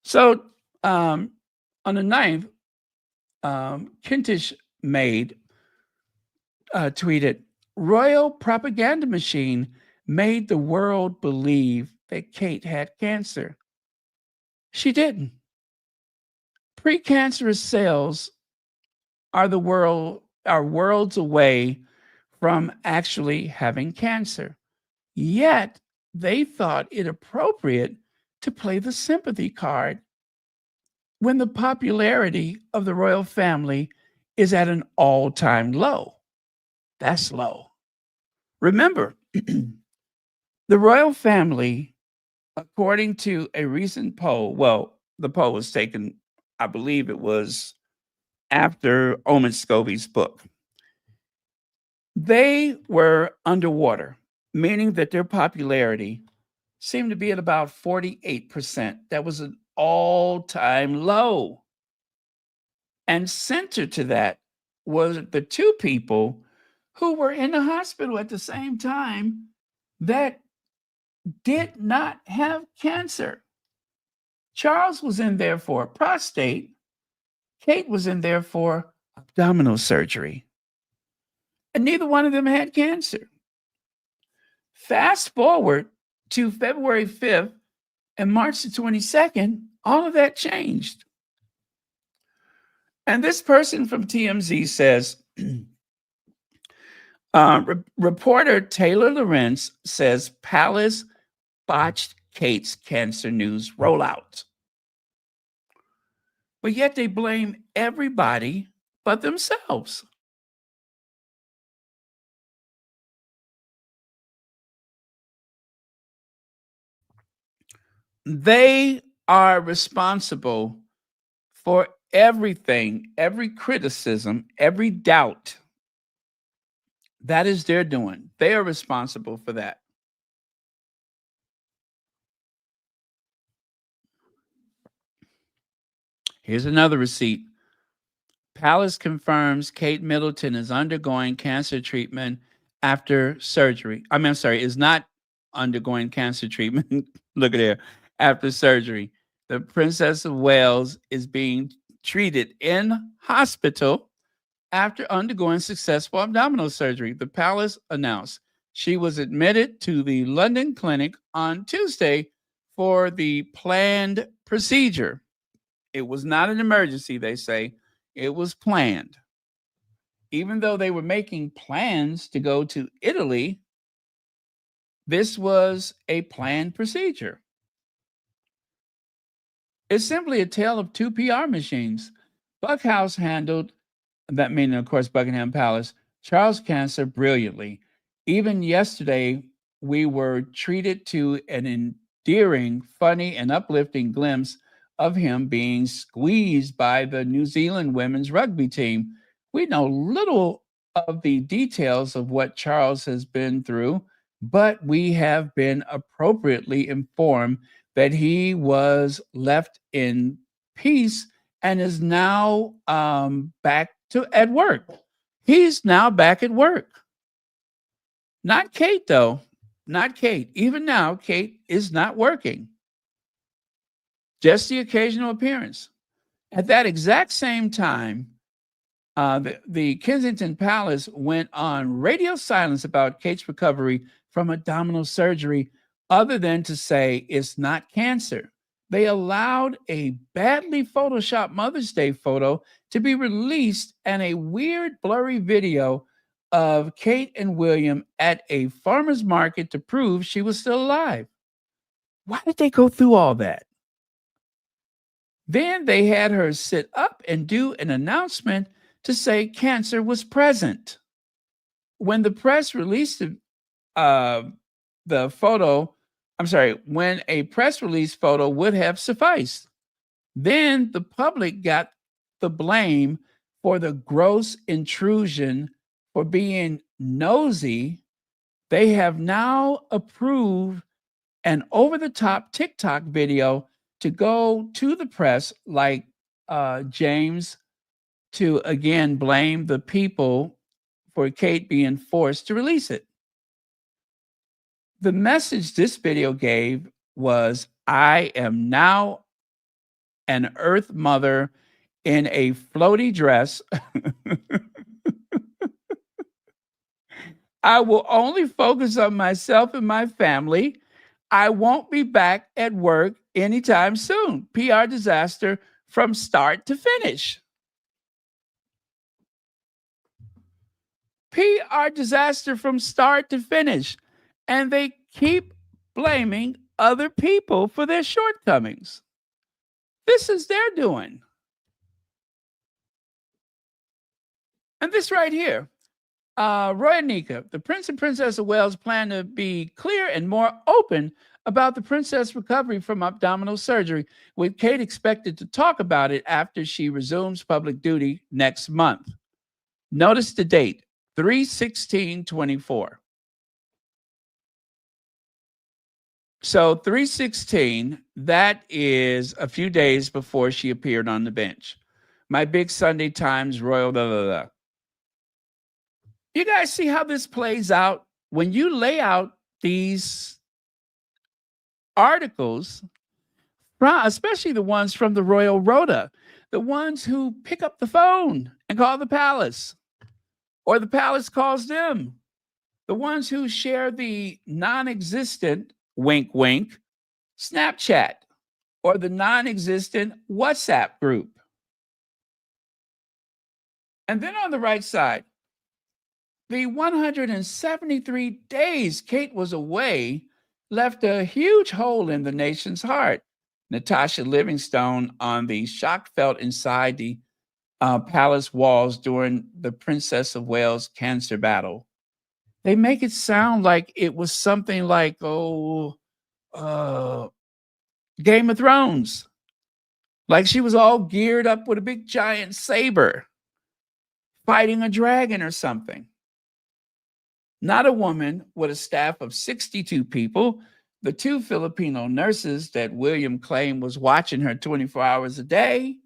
So on the 9th, Kentish Maid tweeted, Royal propaganda machine made the world believe that Kate had cancer. She didn't. Precancerous cells are worlds away from actually having cancer. Yet they thought it appropriate to play the sympathy card when the popularity of the royal family is at an all-time low. That's low. Remember, the royal family, according to a recent poll, well, the poll was taken, I believe it was after Omen Scobie's book. They were underwater, meaning that their popularity seemed to be at about 48%. That was all-time low. And center to that was the two people who were in the hospital at the same time that did not have cancer. Charles was in there for prostate. Kate was in there for abdominal surgery. And neither one of them had cancer. Fast forward to February 5th and March the 22nd, all of that changed. And this person from TMZ says, reporter Taylor Lorenz says Palace botched Kate's cancer news rollout. But yet they blame everybody but themselves. They are responsible for everything, every criticism, every doubt. That is their doing. They are responsible for that. Here's another receipt. Palace confirms Kate Middleton is undergoing cancer treatment after surgery. Is not undergoing cancer treatment. Look at there. After surgery. The Princess of Wales is being treated in hospital after undergoing successful abdominal surgery. The Palace announced she was admitted to the London clinic on Tuesday for the planned procedure. It was not an emergency, they say. It was planned. Even though they were making plans to go to Italy, this was a planned procedure. It's simply a tale of two PR machines. Buckhouse handled, that meaning, of course, Buckingham Palace, Charles' cancer brilliantly. Even yesterday, we were treated to an endearing, funny, and uplifting glimpse of him being squeezed by the New Zealand women's rugby team. We know little of the details of what Charles has been through, but we have been appropriately informed that he was left in peace and is now back at work. He's now back at work. Not Kate, though. Not Kate. Even now, Kate is not working. Just the occasional appearance. At that exact same time, the Kensington Palace went on radio silence about Kate's recovery from abdominal surgery, other than to say it's not cancer. They allowed a badly photoshopped Mother's Day photo to be released and a weird, blurry video of Kate and William at a farmer's market to prove she was still alive. Why did they go through all that? Then they had her sit up and do an announcement to say cancer was present. When the press released the photo, when a press release photo would have sufficed. Then the public got the blame for the gross intrusion for being nosy. They have now approved an over-the-top TikTok video to go to the press, like James, to again blame the people for Kate being forced to release it. The message this video gave was, I am now an Earth mother in a floaty dress. I will only focus on myself and my family. I won't be back at work anytime soon. PR disaster from start to finish. PR disaster from start to finish. And they keep blaming other people for their shortcomings. This is their doing. And this right here, Roy and Nika, the Prince and Princess of Wales plan to be clear and more open about the princess recovery from abdominal surgery, with Kate expected to talk about it after she resumes public duty next month. Notice the date, 3/16/24. So 316, that is a few days before she appeared on the bench. My big Sunday Times Royal blah, blah, blah. You guys see how this plays out? When you lay out these articles, especially the ones from the Royal Rota, the ones who pick up the phone and call the palace, or the palace calls them, the ones who share the non-existent, wink, wink, Snapchat, or the non-existent WhatsApp group. And then on the right side, the 173 days Kate was away left a huge hole in the nation's heart. Natasha Livingstone on the shock felt inside the palace walls during the Princess of Wales cancer battle. They make it sound like it was something like, Game of Thrones. Like she was all geared up with a big giant saber, fighting a dragon or something. Not a woman with a staff of 62 people. The 2 Filipino nurses that William claimed was watching her 24 hours a day.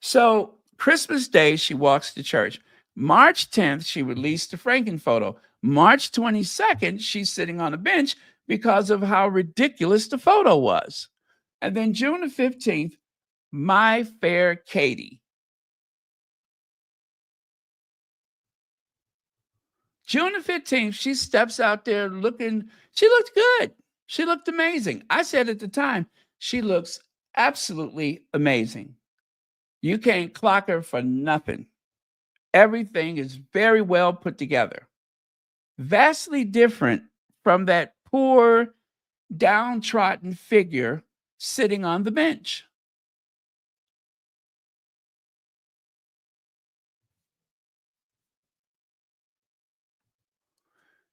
So Christmas Day, she walks to church. March 10th, she released the Franken photo. March 22nd, she's sitting on a bench because of how ridiculous the photo was. And then June the 15th, my fair Katie. June the 15th, she steps out there looking, she looked good. She looked amazing. I said at the time, she looks absolutely amazing. You can't clock her for nothing. Everything is very well put together. Vastly different from that poor, downtrodden figure sitting on the bench.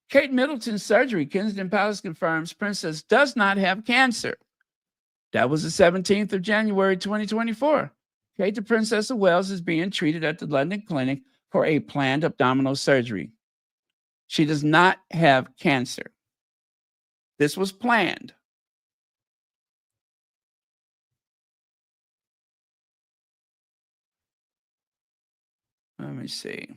Kate Middleton's surgery. Kensington Palace confirms princess does not have cancer. That was the 17th of January, 2024. Kate, the Princess of Wales, is being treated at the London clinic for a planned abdominal surgery. She does not have cancer. This was planned. Let me see.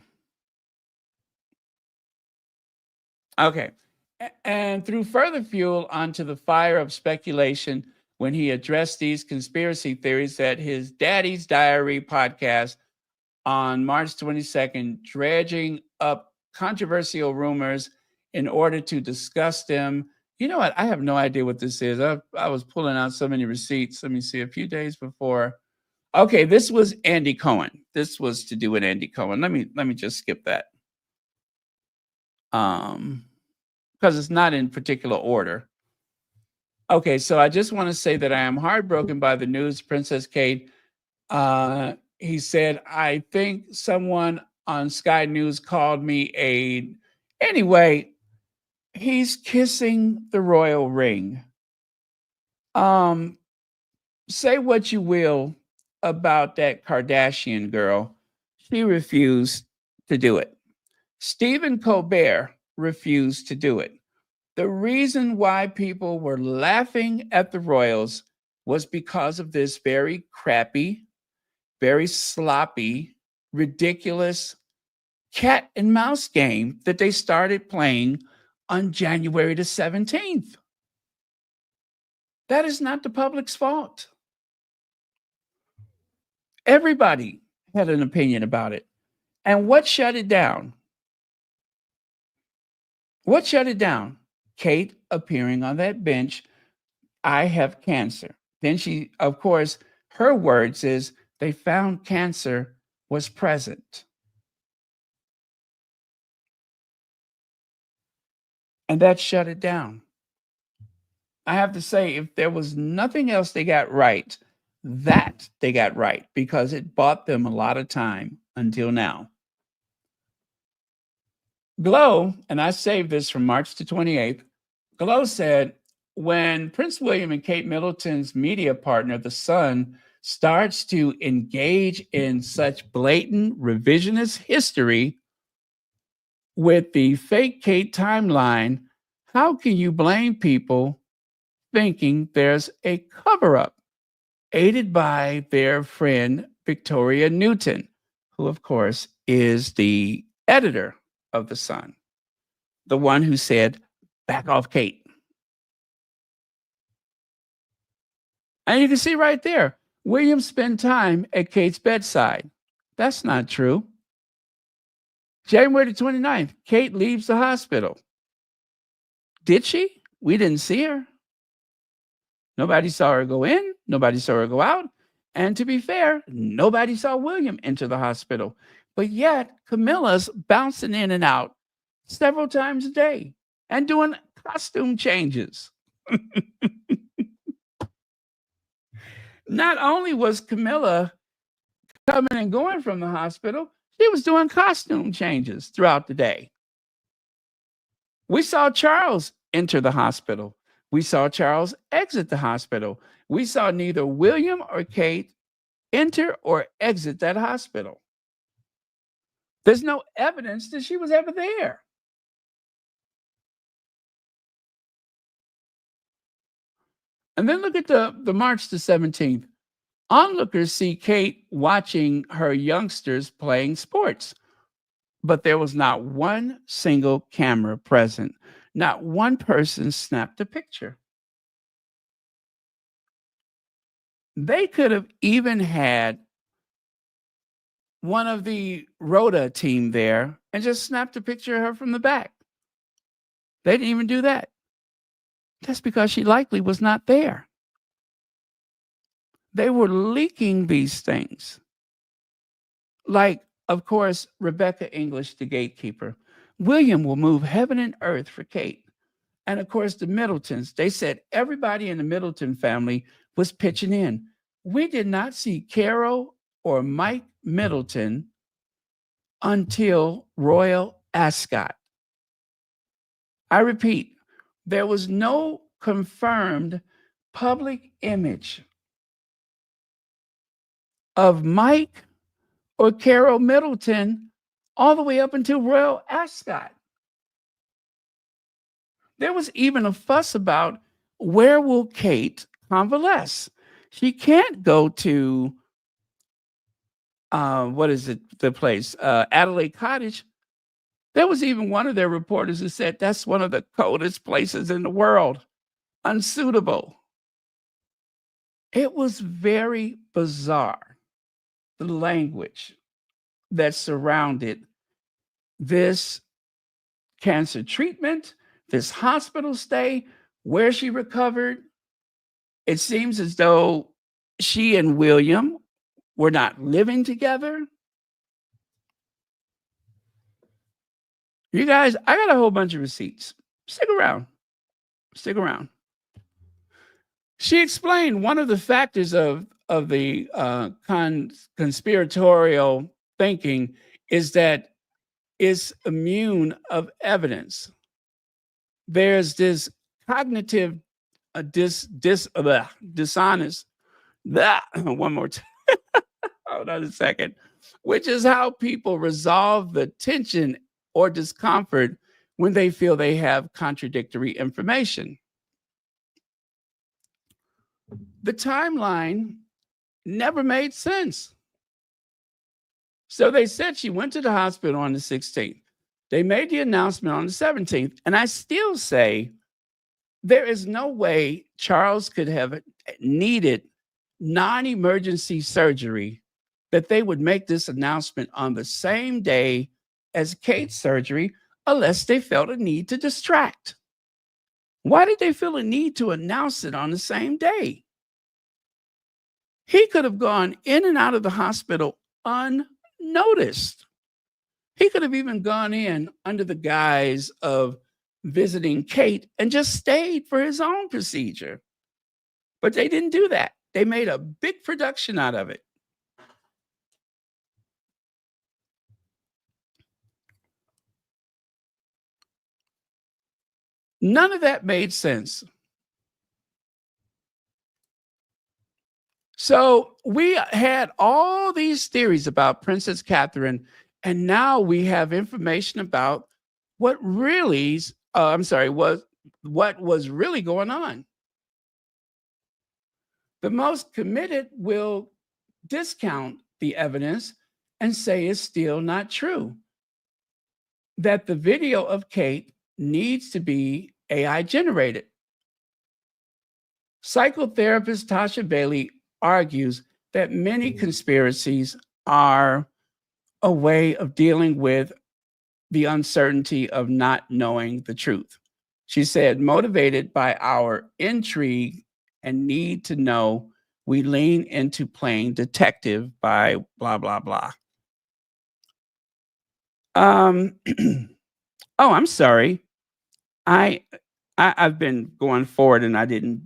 Okay. And threw further fuel onto the fire of speculation when he addressed these conspiracy theories at his Daddy's Diary podcast on March 22nd, dredging up controversial rumors in order to discuss them. You know what? I have no idea what this is. I was pulling out so many receipts. Let me see. A few days before. Okay, this was Andy Cohen. This was to do with Andy Cohen. Let me just skip that. Because it's not in particular order. Okay, so I just want to say that I am heartbroken by the news, Princess Kate. He said, I think someone on Sky News called me a... Anyway, he's kissing the royal ring. Say what you will about that Kardashian girl. She refused to do it. Stephen Colbert refused to do it. The reason why people were laughing at the royals was because of this very crappy, very sloppy, ridiculous cat and mouse game that they started playing on January the 17th. That is not the public's fault. Everybody had an opinion about it. And what shut it down? What shut it down? Kate appearing on that bench, I have cancer. Then she, of course, her words is they found cancer was present. And that shut it down. I have to say, if there was nothing else they got right, that they got right because it bought them a lot of time until now. Glow, and I saved this from March the 28th, Glow said, when Prince William and Kate Middleton's media partner, The Sun, starts to engage in such blatant revisionist history, with the fake Kate timeline, how can you blame people thinking there's a cover-up aided by their friend Victoria Newton, who, of course, is the editor of The Sun, the one who said, back off Kate. And you can see right there, William spent time at Kate's bedside. That's not true. January the 29th, Kate leaves the hospital. Did she? We didn't see her. Nobody saw her go in. Nobody saw her go out. And to be fair, nobody saw William enter the hospital. But yet, Camilla's bouncing in and out several times a day and doing costume changes. Not only was Camilla coming and going from the hospital, she was doing costume changes throughout the day. We saw Charles enter the hospital. We saw Charles exit the hospital. We saw neither William or Kate enter or exit that hospital. There's no evidence that she was ever there. And then look at the March the 17th. Onlookers see Kate watching her youngsters playing sports, but there was not one single camera present. Not one person snapped a picture. They could have even had one of the Rhoda team there and just snapped a picture of her from the back. They didn't even do that. That's because she likely was not there. They were leaking these things. Like, of course, Rebecca English, the gatekeeper. William will move heaven and earth for Kate. And of course, the Middletons, they said everybody in the Middleton family was pitching in. We did not see Carol or Mike Middleton until Royal Ascot. I repeat, there was no confirmed public image of Mike or Carol Middleton all the way up until Royal Ascot. There was even a fuss about where will Kate convalesce? She can't go to, the place, Adelaide Cottage. There was even one of their reporters who said that's one of the coldest places in the world, unsuitable. It was very bizarre, the language that surrounded this cancer treatment, this hospital stay, where she recovered. It seems as though she and William were not living together. You guys, I got a whole bunch of receipts. Stick around. Stick around. She explained one of the factors of the conspiratorial thinking is that it's immune of evidence. There's this cognitive dishonest. One more time. Hold on a second. Which is how people resolve the tension or discomfort when they feel they have contradictory information. The timeline never made sense. So they said she went to the hospital on the 16th. They made the announcement on the 17th. And I still say there is no way Charles could have needed non-emergency surgery that they would make this announcement on the same day as Kate's surgery unless they felt a need to distract. Why did they feel a need to announce it on the same day? He could have gone in and out of the hospital unnoticed. He could have even gone in under the guise of visiting Kate and just stayed for his own procedure. But they didn't do that. They made a big production out of it. None of that made sense. So we had all these theories about Princess Catherine, and now we have information about what was really going on. The most committed will discount the evidence and say it's still not true. That the video of Kate needs to be AI generated. Psychotherapist Tasha Bailey argues that many conspiracies are a way of dealing with the uncertainty of not knowing the truth. She said, motivated by our intrigue and need to know, we lean into playing detective by blah, blah, blah. Oh, I'm sorry. I've been going forward and I didn't.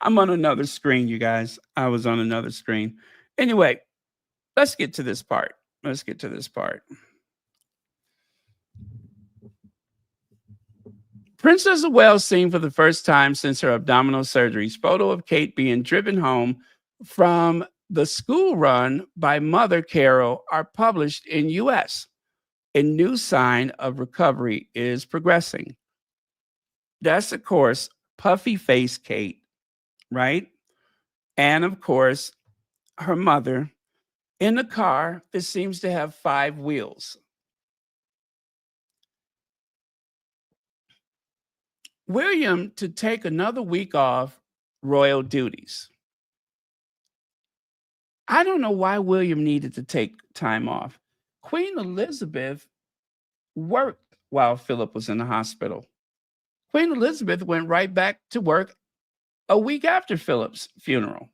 I'm on another screen, you guys. I was on another screen. Anyway, let's get to this part. Princess of Wales seen for the first time since her abdominal surgeries. Photo of Kate being driven home from the school run by Mother Carol are published in U.S. A new sign of recovery is progressing. That's, of course, puffy face Kate, right? And, of course, her mother in a car that seems to have 5 wheels. William to take another week off royal duties. I don't know why William needed to take time off. Queen Elizabeth worked while Philip was in the hospital. Queen Elizabeth went right back to work a week after Philip's funeral.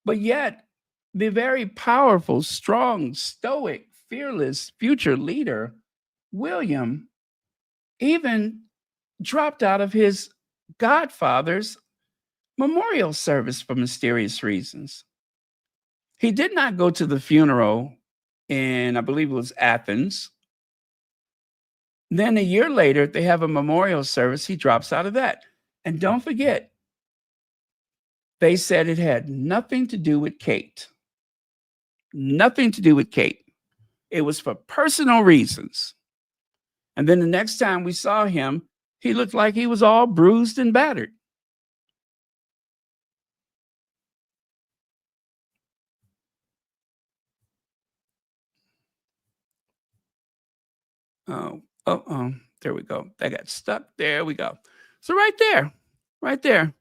But yet, the very powerful, strong, stoic, fearless future leader, William, even dropped out of his godfather's memorial service for mysterious reasons. He did not go to the funeral in, I believe it was Athens. Then a year later, they have a memorial service. He drops out of that. And don't forget, they said it had nothing to do with Kate. Nothing to do with Kate. It was for personal reasons. And then the next time we saw him, he looked like he was all bruised and battered. Oh, there we go. That got stuck. There we go. So right there.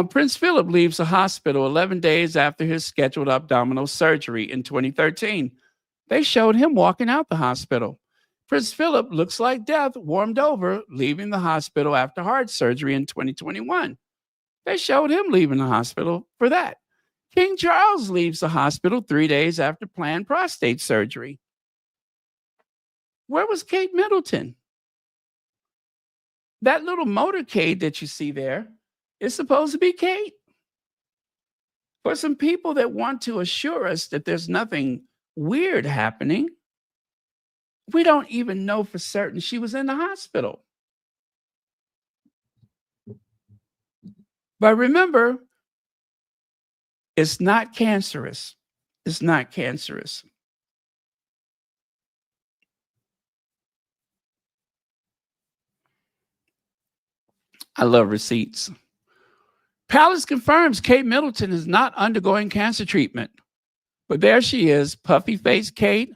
Prince Philip leaves the hospital 11 days after his scheduled abdominal surgery in 2013. They showed him walking out the hospital. Prince Philip looks like death, warmed over, leaving the hospital after heart surgery in 2021. They showed him leaving the hospital for that. King Charles leaves the hospital 3 days after planned prostate surgery. Where was Kate Middleton? That little motorcade that you see there is supposed to be Kate. For some people that want to assure us that there's nothing weird happening, we don't even know for certain she was in the hospital. But remember, it's not cancerous. It's not cancerous. I love receipts. Palace confirms Kate Middleton is not undergoing cancer treatment. But there she is, puffy face Kate.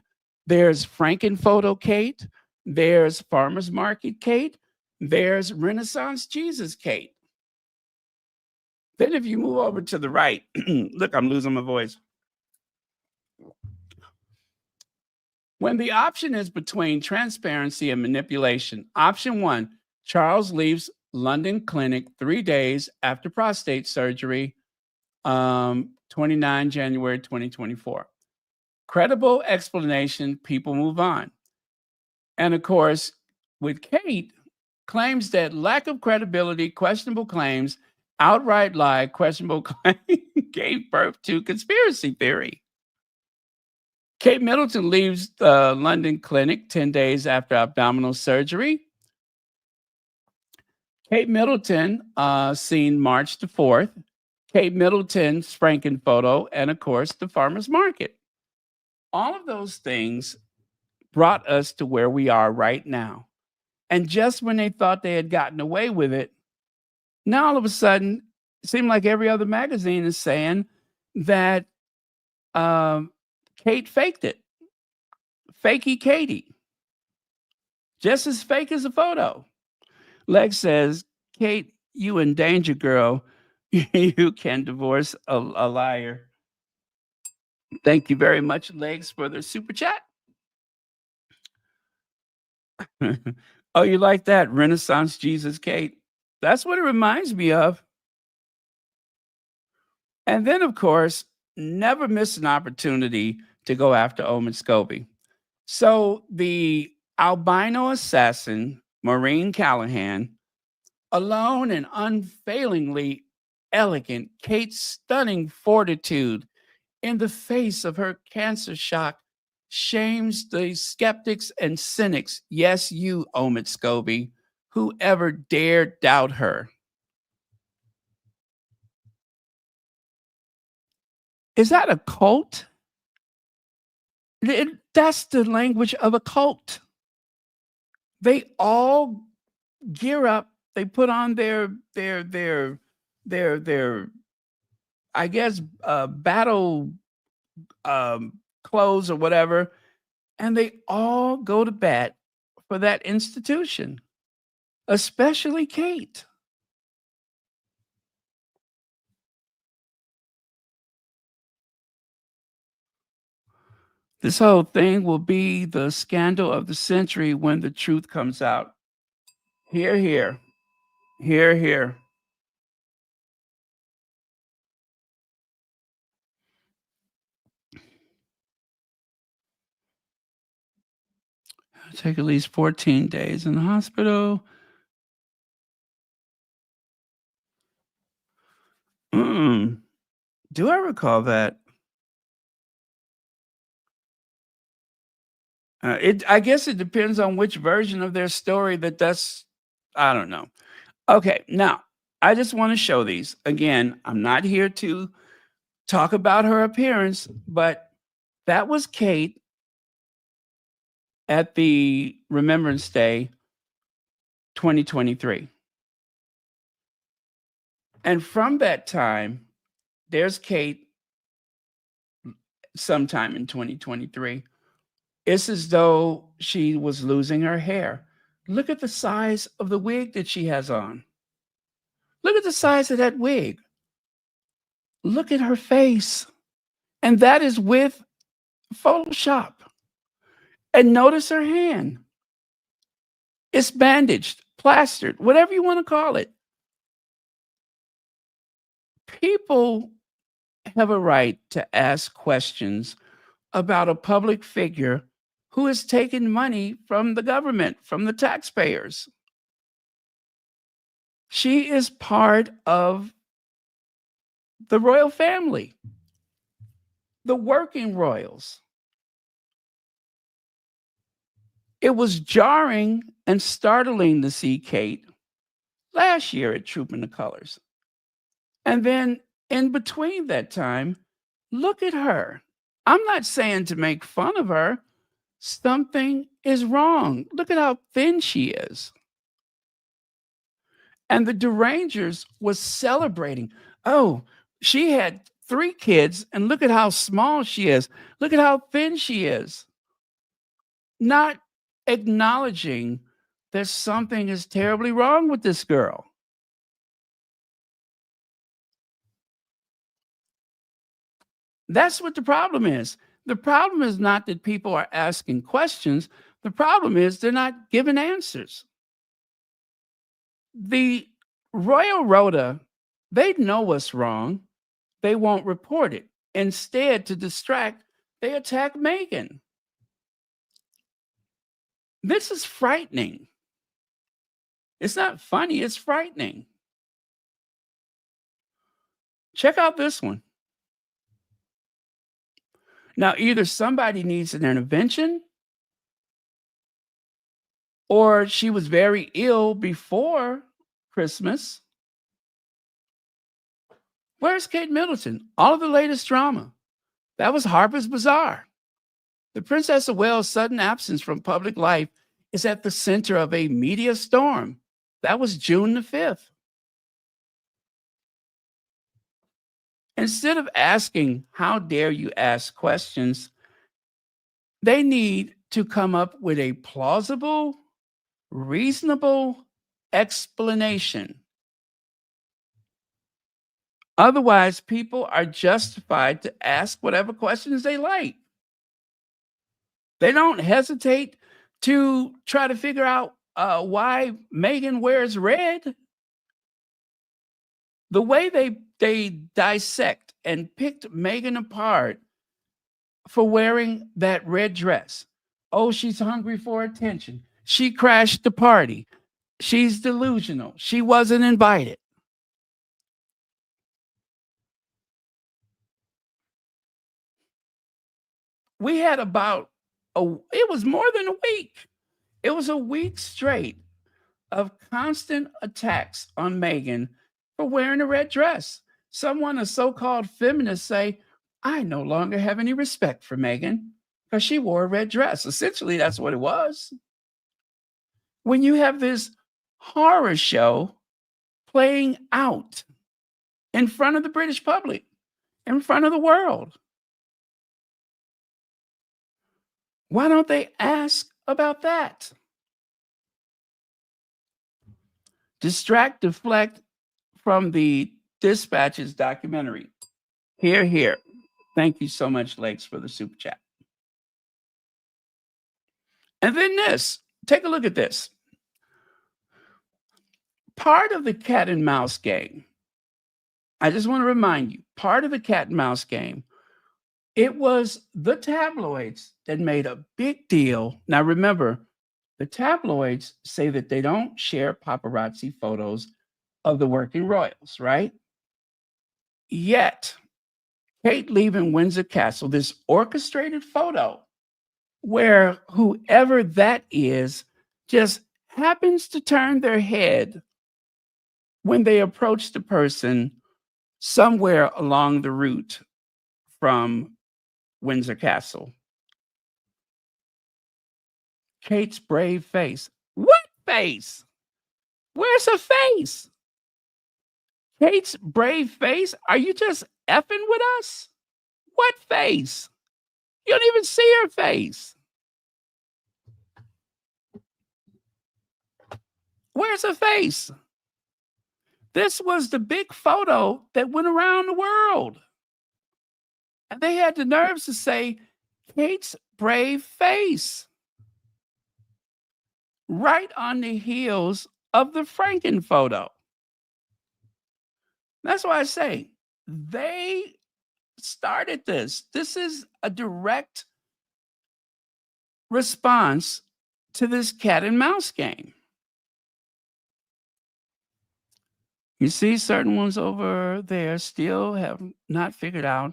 There's Frankenphoto Kate. There's Farmer's Market Kate. There's Renaissance Jesus Kate. Then if you move over to the right, look, I'm losing my voice. When the option is between transparency and manipulation, option 1, Charles leaves London clinic 3 days after prostate surgery, 29 January 2024. Credible explanation, people move on. And of course, with Kate, claims that lack of credibility, questionable claims, outright lie, questionable claim gave birth to conspiracy theory. Kate Middleton leaves the London clinic 10 days after abdominal surgery. Kate Middleton, seen March the 4th. Kate Middleton's Frankenphoto, and of course, the Farmer's Market. All of those things brought us to where we are right now. And just when they thought they had gotten away with it, now all of a sudden, it seemed like every other magazine is saying that Kate faked it. Fakey Katie. Just as fake as a photo. Lex says, Kate, you in danger, girl. You can divorce a liar. Thank you very much, Legs, for the super chat. Oh, you like that? Renaissance Jesus, Kate. That's what it reminds me of. And then, of course, never miss an opportunity to go after Omid Scobie. So the albino assassin, Maureen Callahan, alone and unfailingly elegant, Kate's stunning fortitude in the face of her cancer shock shames the skeptics and cynics. Yes, you, Omid Scobie, whoever dared doubt her. Is that a cult? That's the language of a cult. They all gear up. They put on their I guess battle clothes or whatever, and they all go to bat for that institution, especially Kate. This whole thing will be the scandal of the century when the truth comes out. Hear, hear. Hear, hear. Take at least 14 days in the hospital. Do I recall that? I guess it depends on which version of their story that's, I don't know. Okay, now I just want to show these. Again, I'm not here to talk about her appearance, but that was Kate at the Remembrance Day 2023. And from that time, there's Kate sometime in 2023. It's as though she was losing her hair. Look at the size of the wig that she has on. Look at the size of that wig. Look at her face. And that is with Photoshop. And notice her hand. It's bandaged, plastered, whatever you want to call it. People have a right to ask questions about a public figure who has taken money from the government, from the taxpayers. She is part of the royal family, the working royals. It was jarring and startling to see Kate last year at Trooping the Colors. And then in between that time, look at her. I'm not saying to make fun of her. Something is wrong. Look at how thin she is. And the Derangers was celebrating. Oh, she had 3 kids, and look at how small she is. Look at how thin she is. Not acknowledging that something is terribly wrong with this girl. That's what the problem is. The problem is not that people are asking questions. The problem is they're not giving answers. The Royal Rota, they know what's wrong. They won't report it. Instead, to distract, they attack Meghan. This is frightening. It's not funny, it's frightening. Check out this one. Now, either somebody needs an intervention, or she was very ill before Christmas. Where's Kate Middleton? All of the latest drama. That was Harper's Bazaar. The Princess of Wales' sudden absence from public life is at the center of a media storm. That was June the 5th. Instead of asking, how dare you ask questions, they need to come up with a plausible, reasonable explanation. Otherwise, people are justified to ask whatever questions they like. They don't hesitate to try to figure out why Meghan wears red. The way they dissect and picked Meghan apart for wearing that red dress. Oh, she's hungry for attention. She crashed the party. She's delusional. She wasn't invited. We had it was more than a week. It was a week straight of constant attacks on Meghan for wearing a red dress. Someone, a so-called feminist, say, I no longer have any respect for Meghan because she wore a red dress. Essentially, that's what it was. When you have this horror show playing out in front of the British public, in front of the world, why don't they ask about that? Deflect from the Dispatches documentary. Here. Thank you so much, Lakes, for the super chat. And then this, take a look at this. Part of the cat and mouse game, I just want to remind you, part of the cat and mouse game, it was the tabloids that made a big deal. Now, remember, the tabloids say that they don't share paparazzi photos of the working royals, right? Yet, Kate leaving Windsor Castle, this orchestrated photo where whoever that is just happens to turn their head when they approach the person somewhere along the route from Windsor Castle. Kate's brave face. What face? Where's her face? Kate's brave face? Are you just effing with us? What face? You don't even see her face. Where's her face? This was the big photo that went around the world. And they had the nerves to say, Kate's brave face. Right on the heels of the Franken photo. That's why I say they started this. This is a direct response to this cat and mouse game. You see certain ones over there still have not figured out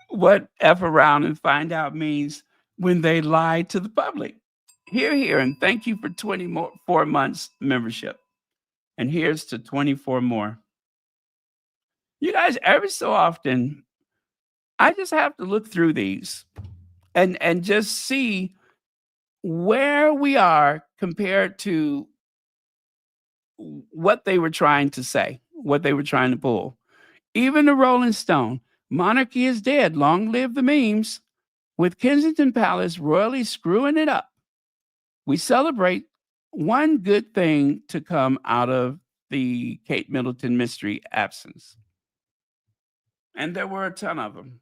what F around and find out means when they lie to the public. Here, and thank you for 24 months membership. And here's to 24 more. You guys, every so often, I just have to look through these and just see where we are compared to what they were trying to say, what they were trying to pull. Even the Rolling Stone, monarchy is dead, long live the memes, with Kensington Palace royally screwing it up. We celebrate one good thing to come out of the Kate Middleton mystery absence. And there were a ton of them.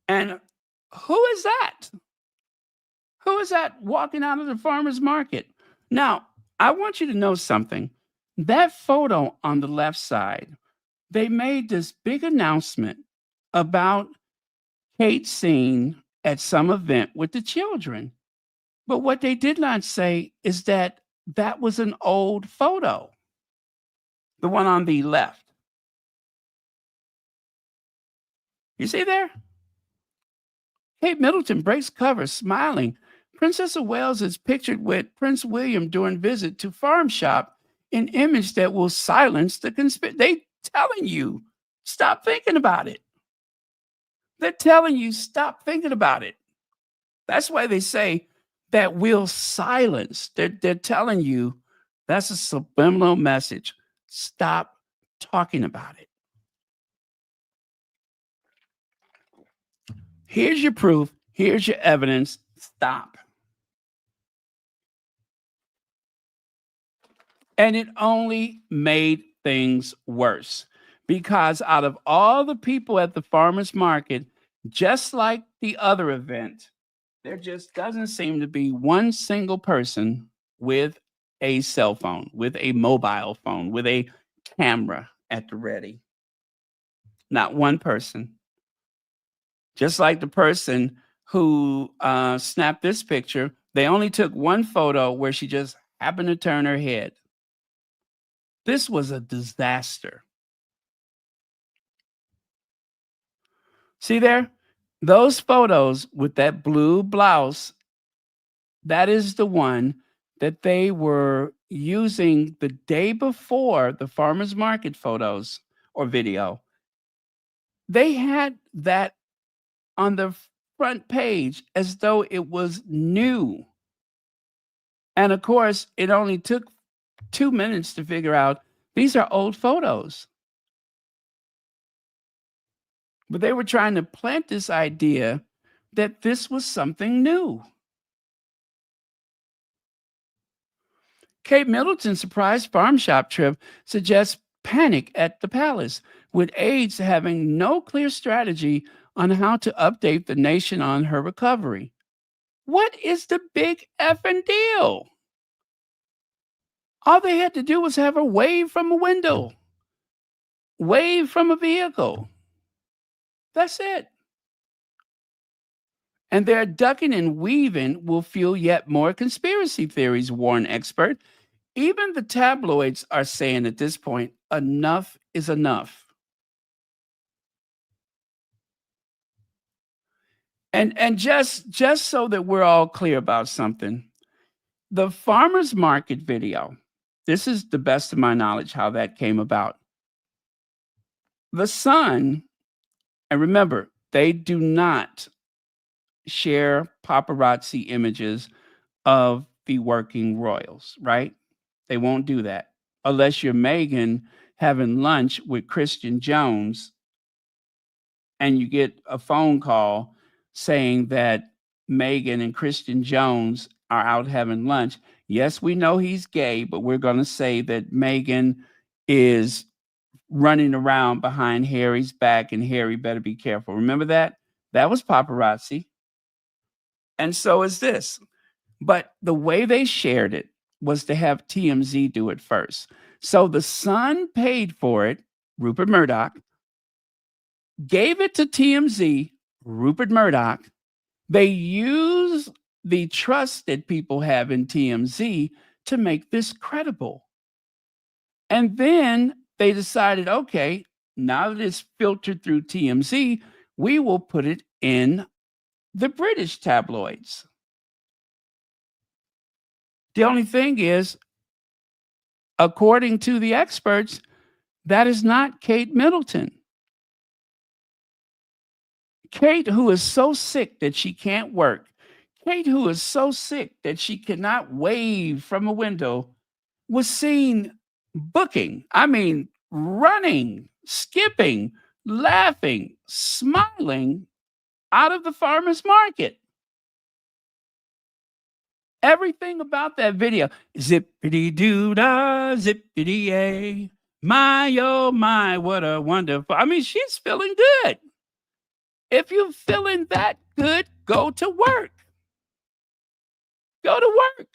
And who is that? Who is that walking out of the farmer's market? Now, I want you to know something. That photo on the left side, they made this big announcement about Kate seen at some event with the children. But what they did not say is that that was an old photo. The one on the left. You see there? Kate Middleton breaks cover, smiling. Princess of Wales is pictured with Prince William during visit to farm shop, an image that will silence the conspiracy. telling you, stop thinking about it. They're telling you, stop thinking about it. That's why they say that we'll silence. They're telling you that's a subliminal message. Stop talking about it. Here's your proof. Here's your evidence. Stop. And it only made things worse because out of all the people at the farmer's market, just like the other event, there just doesn't seem to be one single person with a cell phone, with a mobile phone, with a camera at the ready. Not one person. Just like the person who snapped this picture, they only took one photo where she just happened to turn her head. This was a disaster. See there? Those photos with that blue blouse, that is the one that they were using the day before the farmer's market photos or video. They had that on the front page as though it was new. And of course, it only took 2 minutes to figure out these are old photos. But they were trying to plant this idea that this was something new. Kate Middleton's surprise farm shop trip suggests panic at the palace, with aides having no clear strategy on how to update the nation on her recovery. What is the big effing deal? All they had to do was have her wave from a window, wave from a vehicle. That's it. And their ducking and weaving will fuel yet more conspiracy theories, warn expert. Even the tabloids are saying at this point, enough is enough. And just so that we're all clear about something, the farmers market video, this is the best of my knowledge how that came about. The Sun, and remember, they do not share paparazzi images of the working royals, right? They won't do that unless you're Meghan having lunch with Christian Jones and you get a phone call saying that Meghan and Christian Jones are out having lunch. Yes, we know he's gay, but we're going to say that Meghan is running around behind Harry's back and Harry better be careful. Remember that? That was paparazzi. And so is this. But the way they shared it was to have TMZ do it first. So the Sun paid for it, Rupert Murdoch, gave it to TMZ, Rupert Murdoch. They use the trust that people have in TMZ to make this credible. And then they decided, okay, now that it's filtered through TMZ, we will put it in the British tabloids. The only thing is, according to the experts, that is not Kate Middleton. Kate, who is so sick that she can't work, Kate, who is so sick that she cannot wave from a window, was seen running, skipping, laughing, smiling out of the farmer's market. Everything about that video, zippity-doo-dah, zippity-yay, my, oh my, what a wonderful, she's feeling good. If you're feeling that good, go to work. Go to work.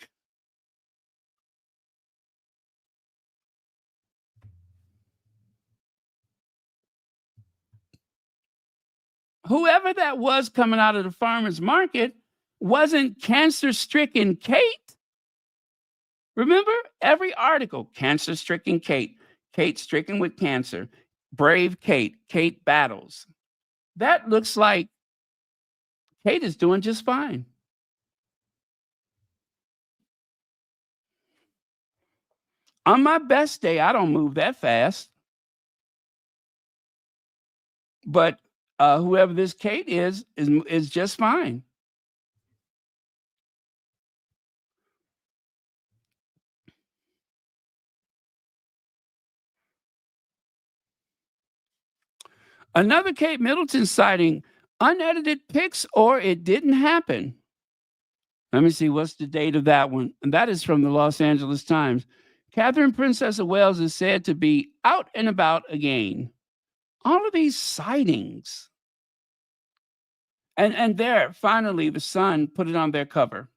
Whoever that was coming out of the farmer's market wasn't cancer-stricken Kate. Remember, every article, cancer-stricken Kate, Kate stricken with cancer, brave Kate, Kate battles. That looks like Kate is doing just fine. On my best day, I don't move that fast. But whoever this Kate is just fine. Another Kate Middleton sighting, unedited pics or it didn't happen. Let me see, what's the date of that one? And that is from the Los Angeles Times. Catherine, Princess of Wales, is said to be out and about again. All of these sightings. And there, finally, the Sun put it on their cover.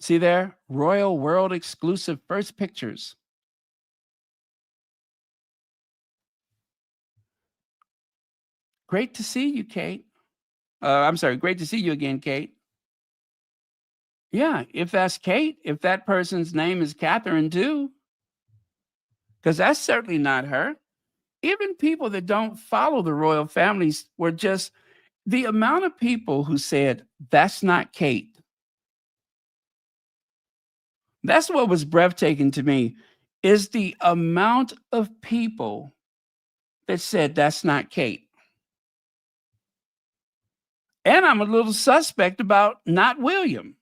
See there? Royal World exclusive first pictures. Great to see you, Kate. I'm sorry, great to see you again, Kate. Yeah, if that's Kate, if that person's name is Catherine too, because that's certainly not her. Even people that don't follow the royal families were just the amount of people who said, that's not Kate. That's what was breathtaking to me, is the amount of people that said, that's not Kate. And I'm a little suspect about not William.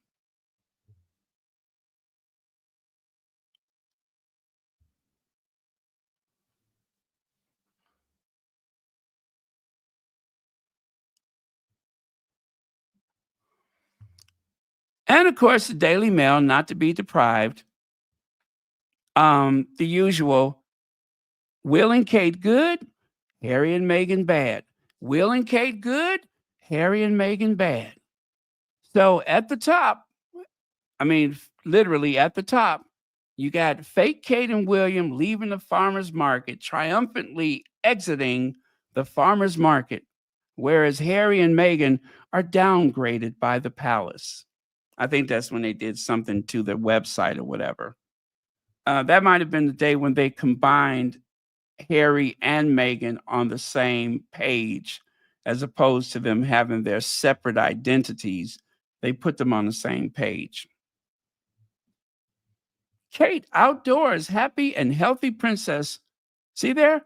And of course, the Daily Mail, not to be deprived. The usual, Will and Kate good, Harry and Meghan bad. Will and Kate good, Harry and Meghan bad. So at the top, I mean, literally at the top, you got fake Kate and William leaving the farmer's market, triumphantly exiting the farmer's market, whereas Harry and Meghan are downgraded by the palace. I think that's when they did something to their website or whatever. That might have been the day when they combined Harry and Meghan on the same page, as opposed to them having their separate identities. They put them on the same page. Kate, outdoors, happy and healthy princess. See there?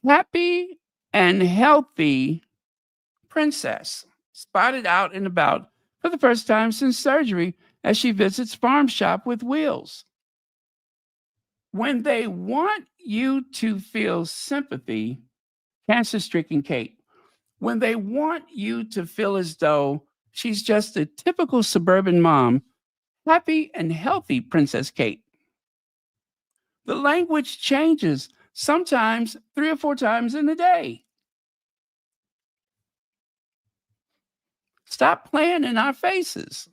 Happy and healthy princess. Spotted out and about for the first time since surgery as she visits farm shop with Wheels. When they want you to feel sympathy, cancer-stricken Kate, when they want you to feel as though she's just a typical suburban mom, happy and healthy Princess Kate. The language changes, sometimes 3 or 4 times in a day. Stop playing in our faces.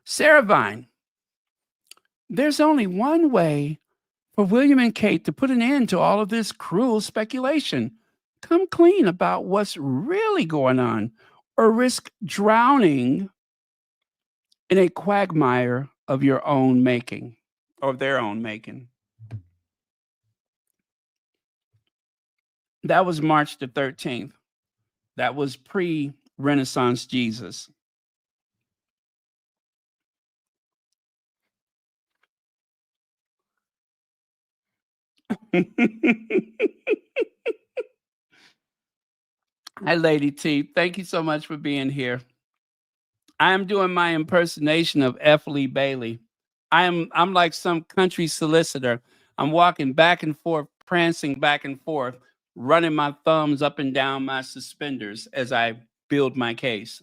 Sarah Vine, there's only one way for William and Kate to put an end to all of this cruel speculation. Come clean about what's really going on, or risk drowning in a quagmire of your own making, or their own making. That was March the 13th. That was pre-Renaissance Jesus. Hi, Lady T. Thank you so much for being here. I am doing my impersonation of F. Lee Bailey. I'm like some country solicitor. I'm walking back and forth, prancing back and forth, running my thumbs up and down my suspenders as I build my case.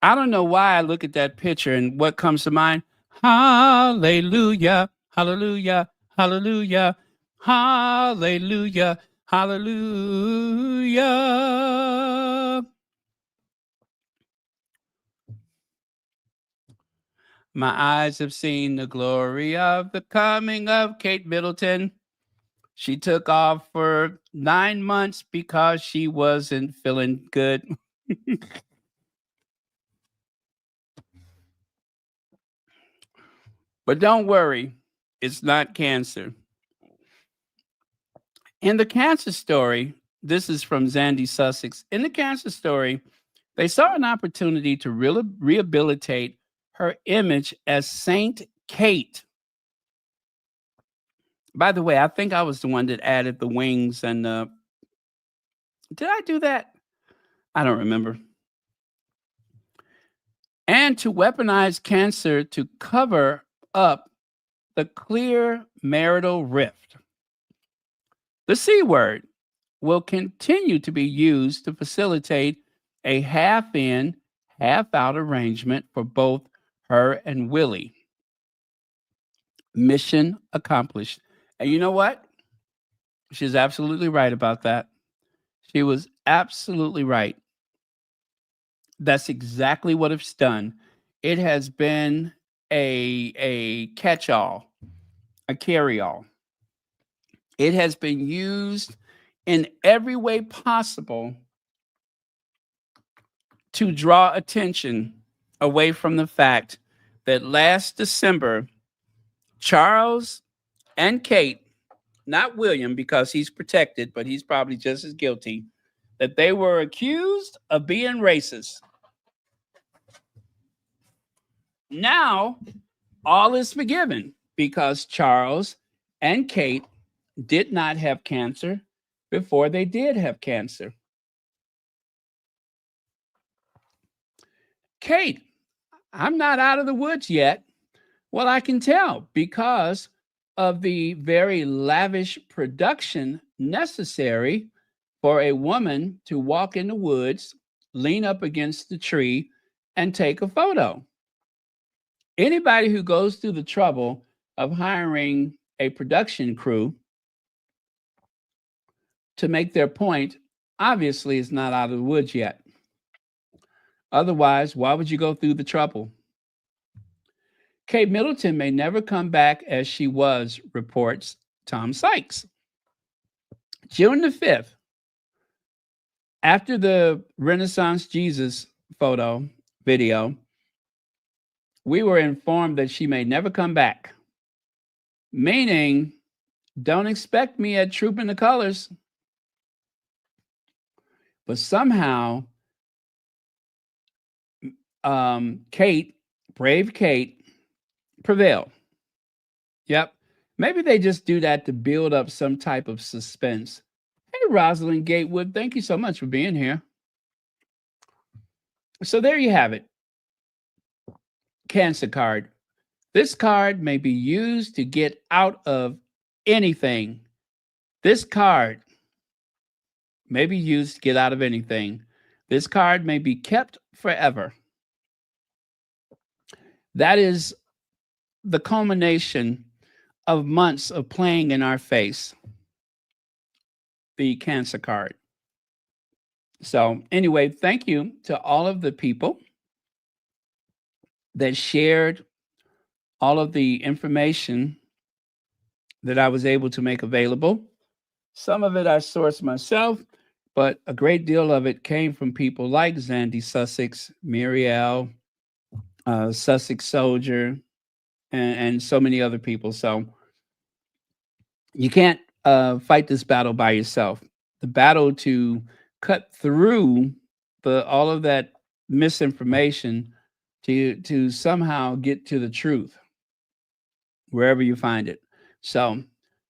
I don't know why I look at that picture and what comes to mind. Hallelujah, hallelujah, hallelujah, hallelujah, hallelujah. My eyes have seen the glory of the coming of Kate Middleton. She took off for 9 months because she wasn't feeling good. But don't worry, it's not cancer. In the cancer story, this is from Zandy Sussex. In the cancer story, they saw an opportunity to rehabilitate her image as Saint Kate. By the way, I think I was the one that added the wings and did I do that? I don't remember. And to weaponize cancer to cover up the clear marital rift. The C word will continue to be used to facilitate a half in, half out arrangement for both her and Willie. Mission accomplished. And you know what? She's absolutely right about that. She was absolutely right. That's exactly what it's done. It has been a catch-all, a carry-all. It has been used in every way possible to draw attention away from the fact that last December, Charles and Kate, not William because he's protected, but he's probably just as guilty, that they were accused of being racist. Now, all is forgiven because Charles and Kate did not have cancer before they did have cancer. Kate, I'm not out of the woods yet. Well, I can tell because of the very lavish production necessary for a woman to walk in the woods, lean up against the tree, and take a photo. Anybody who goes through the trouble of hiring a production crew to make their point obviously is not out of the woods yet. Otherwise, why would you go through the trouble? Kate Middleton may never come back as she was, reports Tom Sykes. June the 5th, after the Renaissance Jesus video, we were informed that she may never come back, meaning don't expect me at Trooping the Colors. But somehow, Kate, brave Kate, prevailed. Yep. Maybe they just do that to build up some type of suspense. Hey, Rosalind Gatewood, thank you so much for being here. So there you have it. Cancer card. This card may be used to get out of anything. This card may be used to get out of anything. This card may be kept forever. That is the culmination of months of playing in our face. The Cancer card. So anyway, thank you to all of the people that shared all of the information that I was able to make available. Some of it I sourced myself, but a great deal of it came from people like Zandy Sussex, Muriel, Sussex Soldier, and so many other people. So you can't fight this battle by yourself. The battle to cut through all of that misinformation to somehow get to the truth wherever you find it. So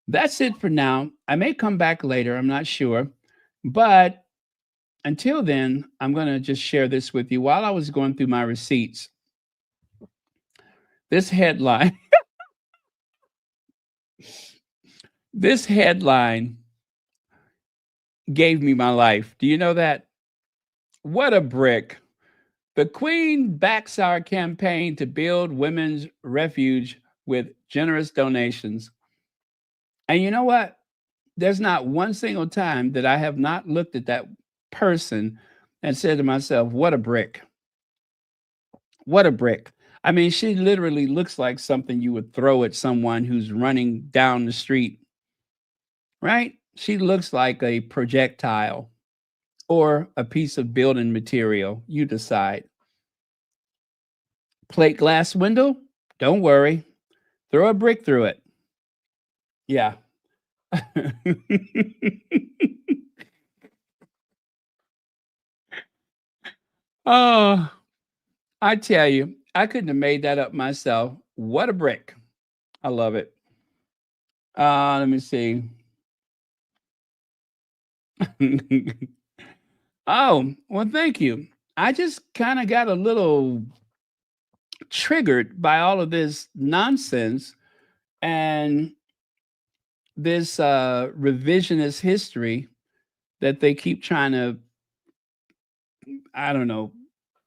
that's it for now. I may come back later. I'm not sure. But until then, I'm going to just share this with you. While I was going through my receipts, this headline, this headline gave me my life. Do you know that? What a brick. The Queen backs our campaign to build women's refuge with generous donations. And you know what? There's not one single time that I have not looked at that person and said to myself, what a brick. What a brick. I mean, she literally looks like something you would throw at someone who's running down the street, right? She looks like a projectile or a piece of building material. You decide. Plate glass window? Don't worry. Throw a brick through it. Yeah. Oh, I tell you, I couldn't have made that up myself. What a brick. I love it. Let me see. Oh, well, thank you. I just kind of got a little triggered by all of this nonsense and this revisionist history that they keep trying to, I don't know,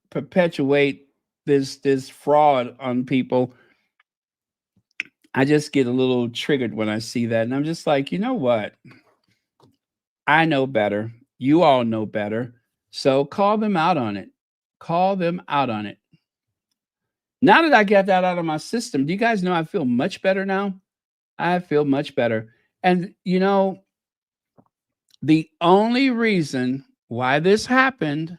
perpetuate this fraud on people. I just get a little triggered when I see that. And I'm just like, you know what? I know better. You all know better. So call them out on it. Call them out on it. Now that I get that out of my system, do you guys know I feel much better now? I feel much better. And the only reason why this happened,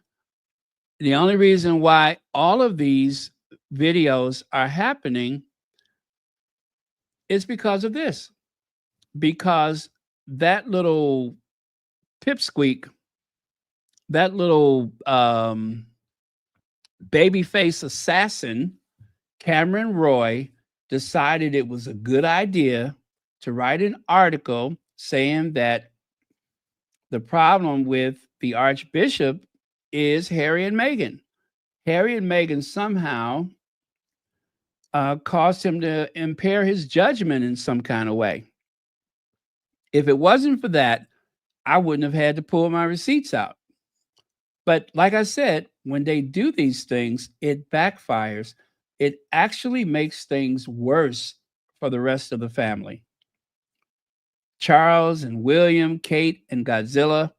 the only reason why all of these videos are happening is because of this. Because that little pipsqueak, that little babyface assassin, Cameron Roy, decided it was a good idea to write an article saying that the problem with the Archbishop is Harry and Meghan. Harry and Meghan somehow caused him to impair his judgment in some kind of way. If it wasn't for that, I wouldn't have had to pull my receipts out. But like I said, when they do these things, it backfires. It actually makes things worse for the rest of the family. Charles and William, Kate and Godzilla,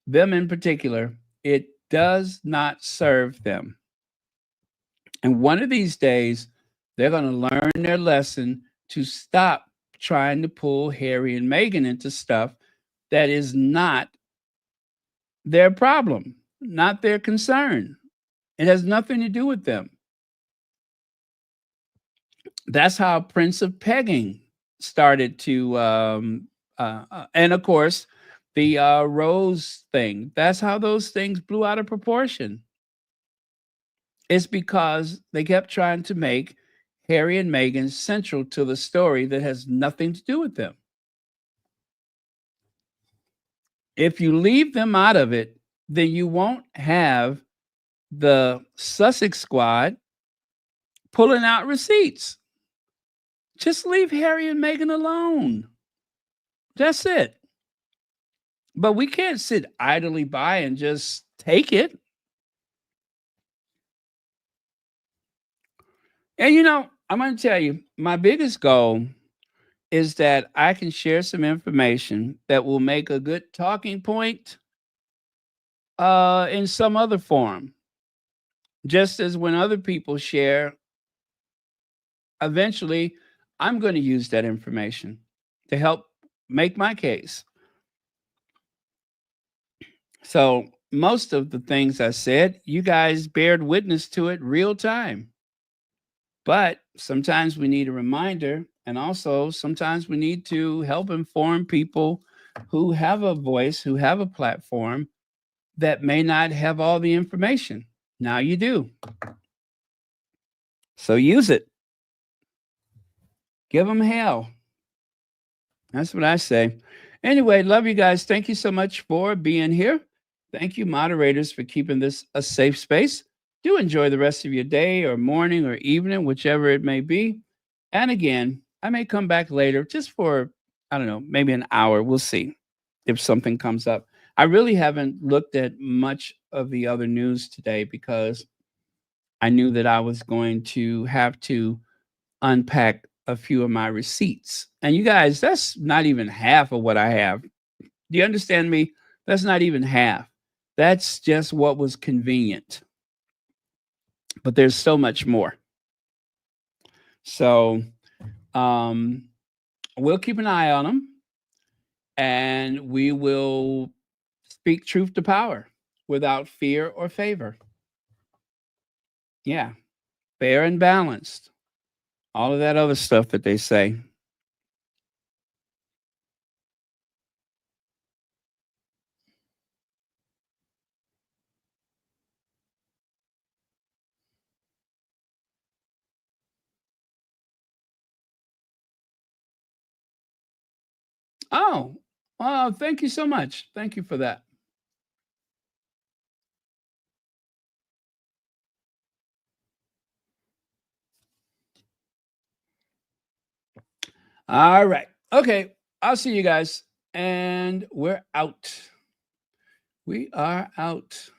them in particular, it does not serve them. And one of these days, they're going to learn their lesson to stop trying to pull Harry and Meghan into stuff that is not their problem, not their concern. It has nothing to do with them. That's how Prince of Pegging started to, and of course, the Rose thing. That's how those things blew out of proportion. It's because they kept trying to make Harry and Meghan central to the story that has nothing to do with them. If you leave them out of it, then you won't have the Sussex squad pulling out receipts. Just leave Harry and Meghan alone. That's it. But we can't sit idly by and just take it. And I'm going to tell you, my biggest goal is that I can share some information that will make a good talking point in some other forum. Just as when other people share, eventually I'm going to use that information to help make my case. So most of the things I said, you guys bared witness to it real time. But sometimes we need a reminder, and also sometimes we need to help inform people who have a voice, who have a platform that may not have all the information. Now you do. So use it. Give them hell. That's what I say. Anyway, love you guys. Thank you so much for being here. Thank you, moderators, for keeping this a safe space. Do enjoy the rest of your day or morning or evening, whichever it may be. And again, I may come back later just for, I don't know, maybe an hour. We'll see if something comes up. I really haven't looked at much of the other news today because I knew that I was going to have to unpack a few of my receipts. And you guys, that's not even half of what I have. Do you understand me? That's not even half. That's just what was convenient. But there's so much more. So we'll keep an eye on them and we will speak truth to power without fear or favor. Yeah, fair and balanced. All of that other stuff that they say. Oh, thank you so much. Thank you for that. All right. Okay. I'll see you guys. And we're out. We are out.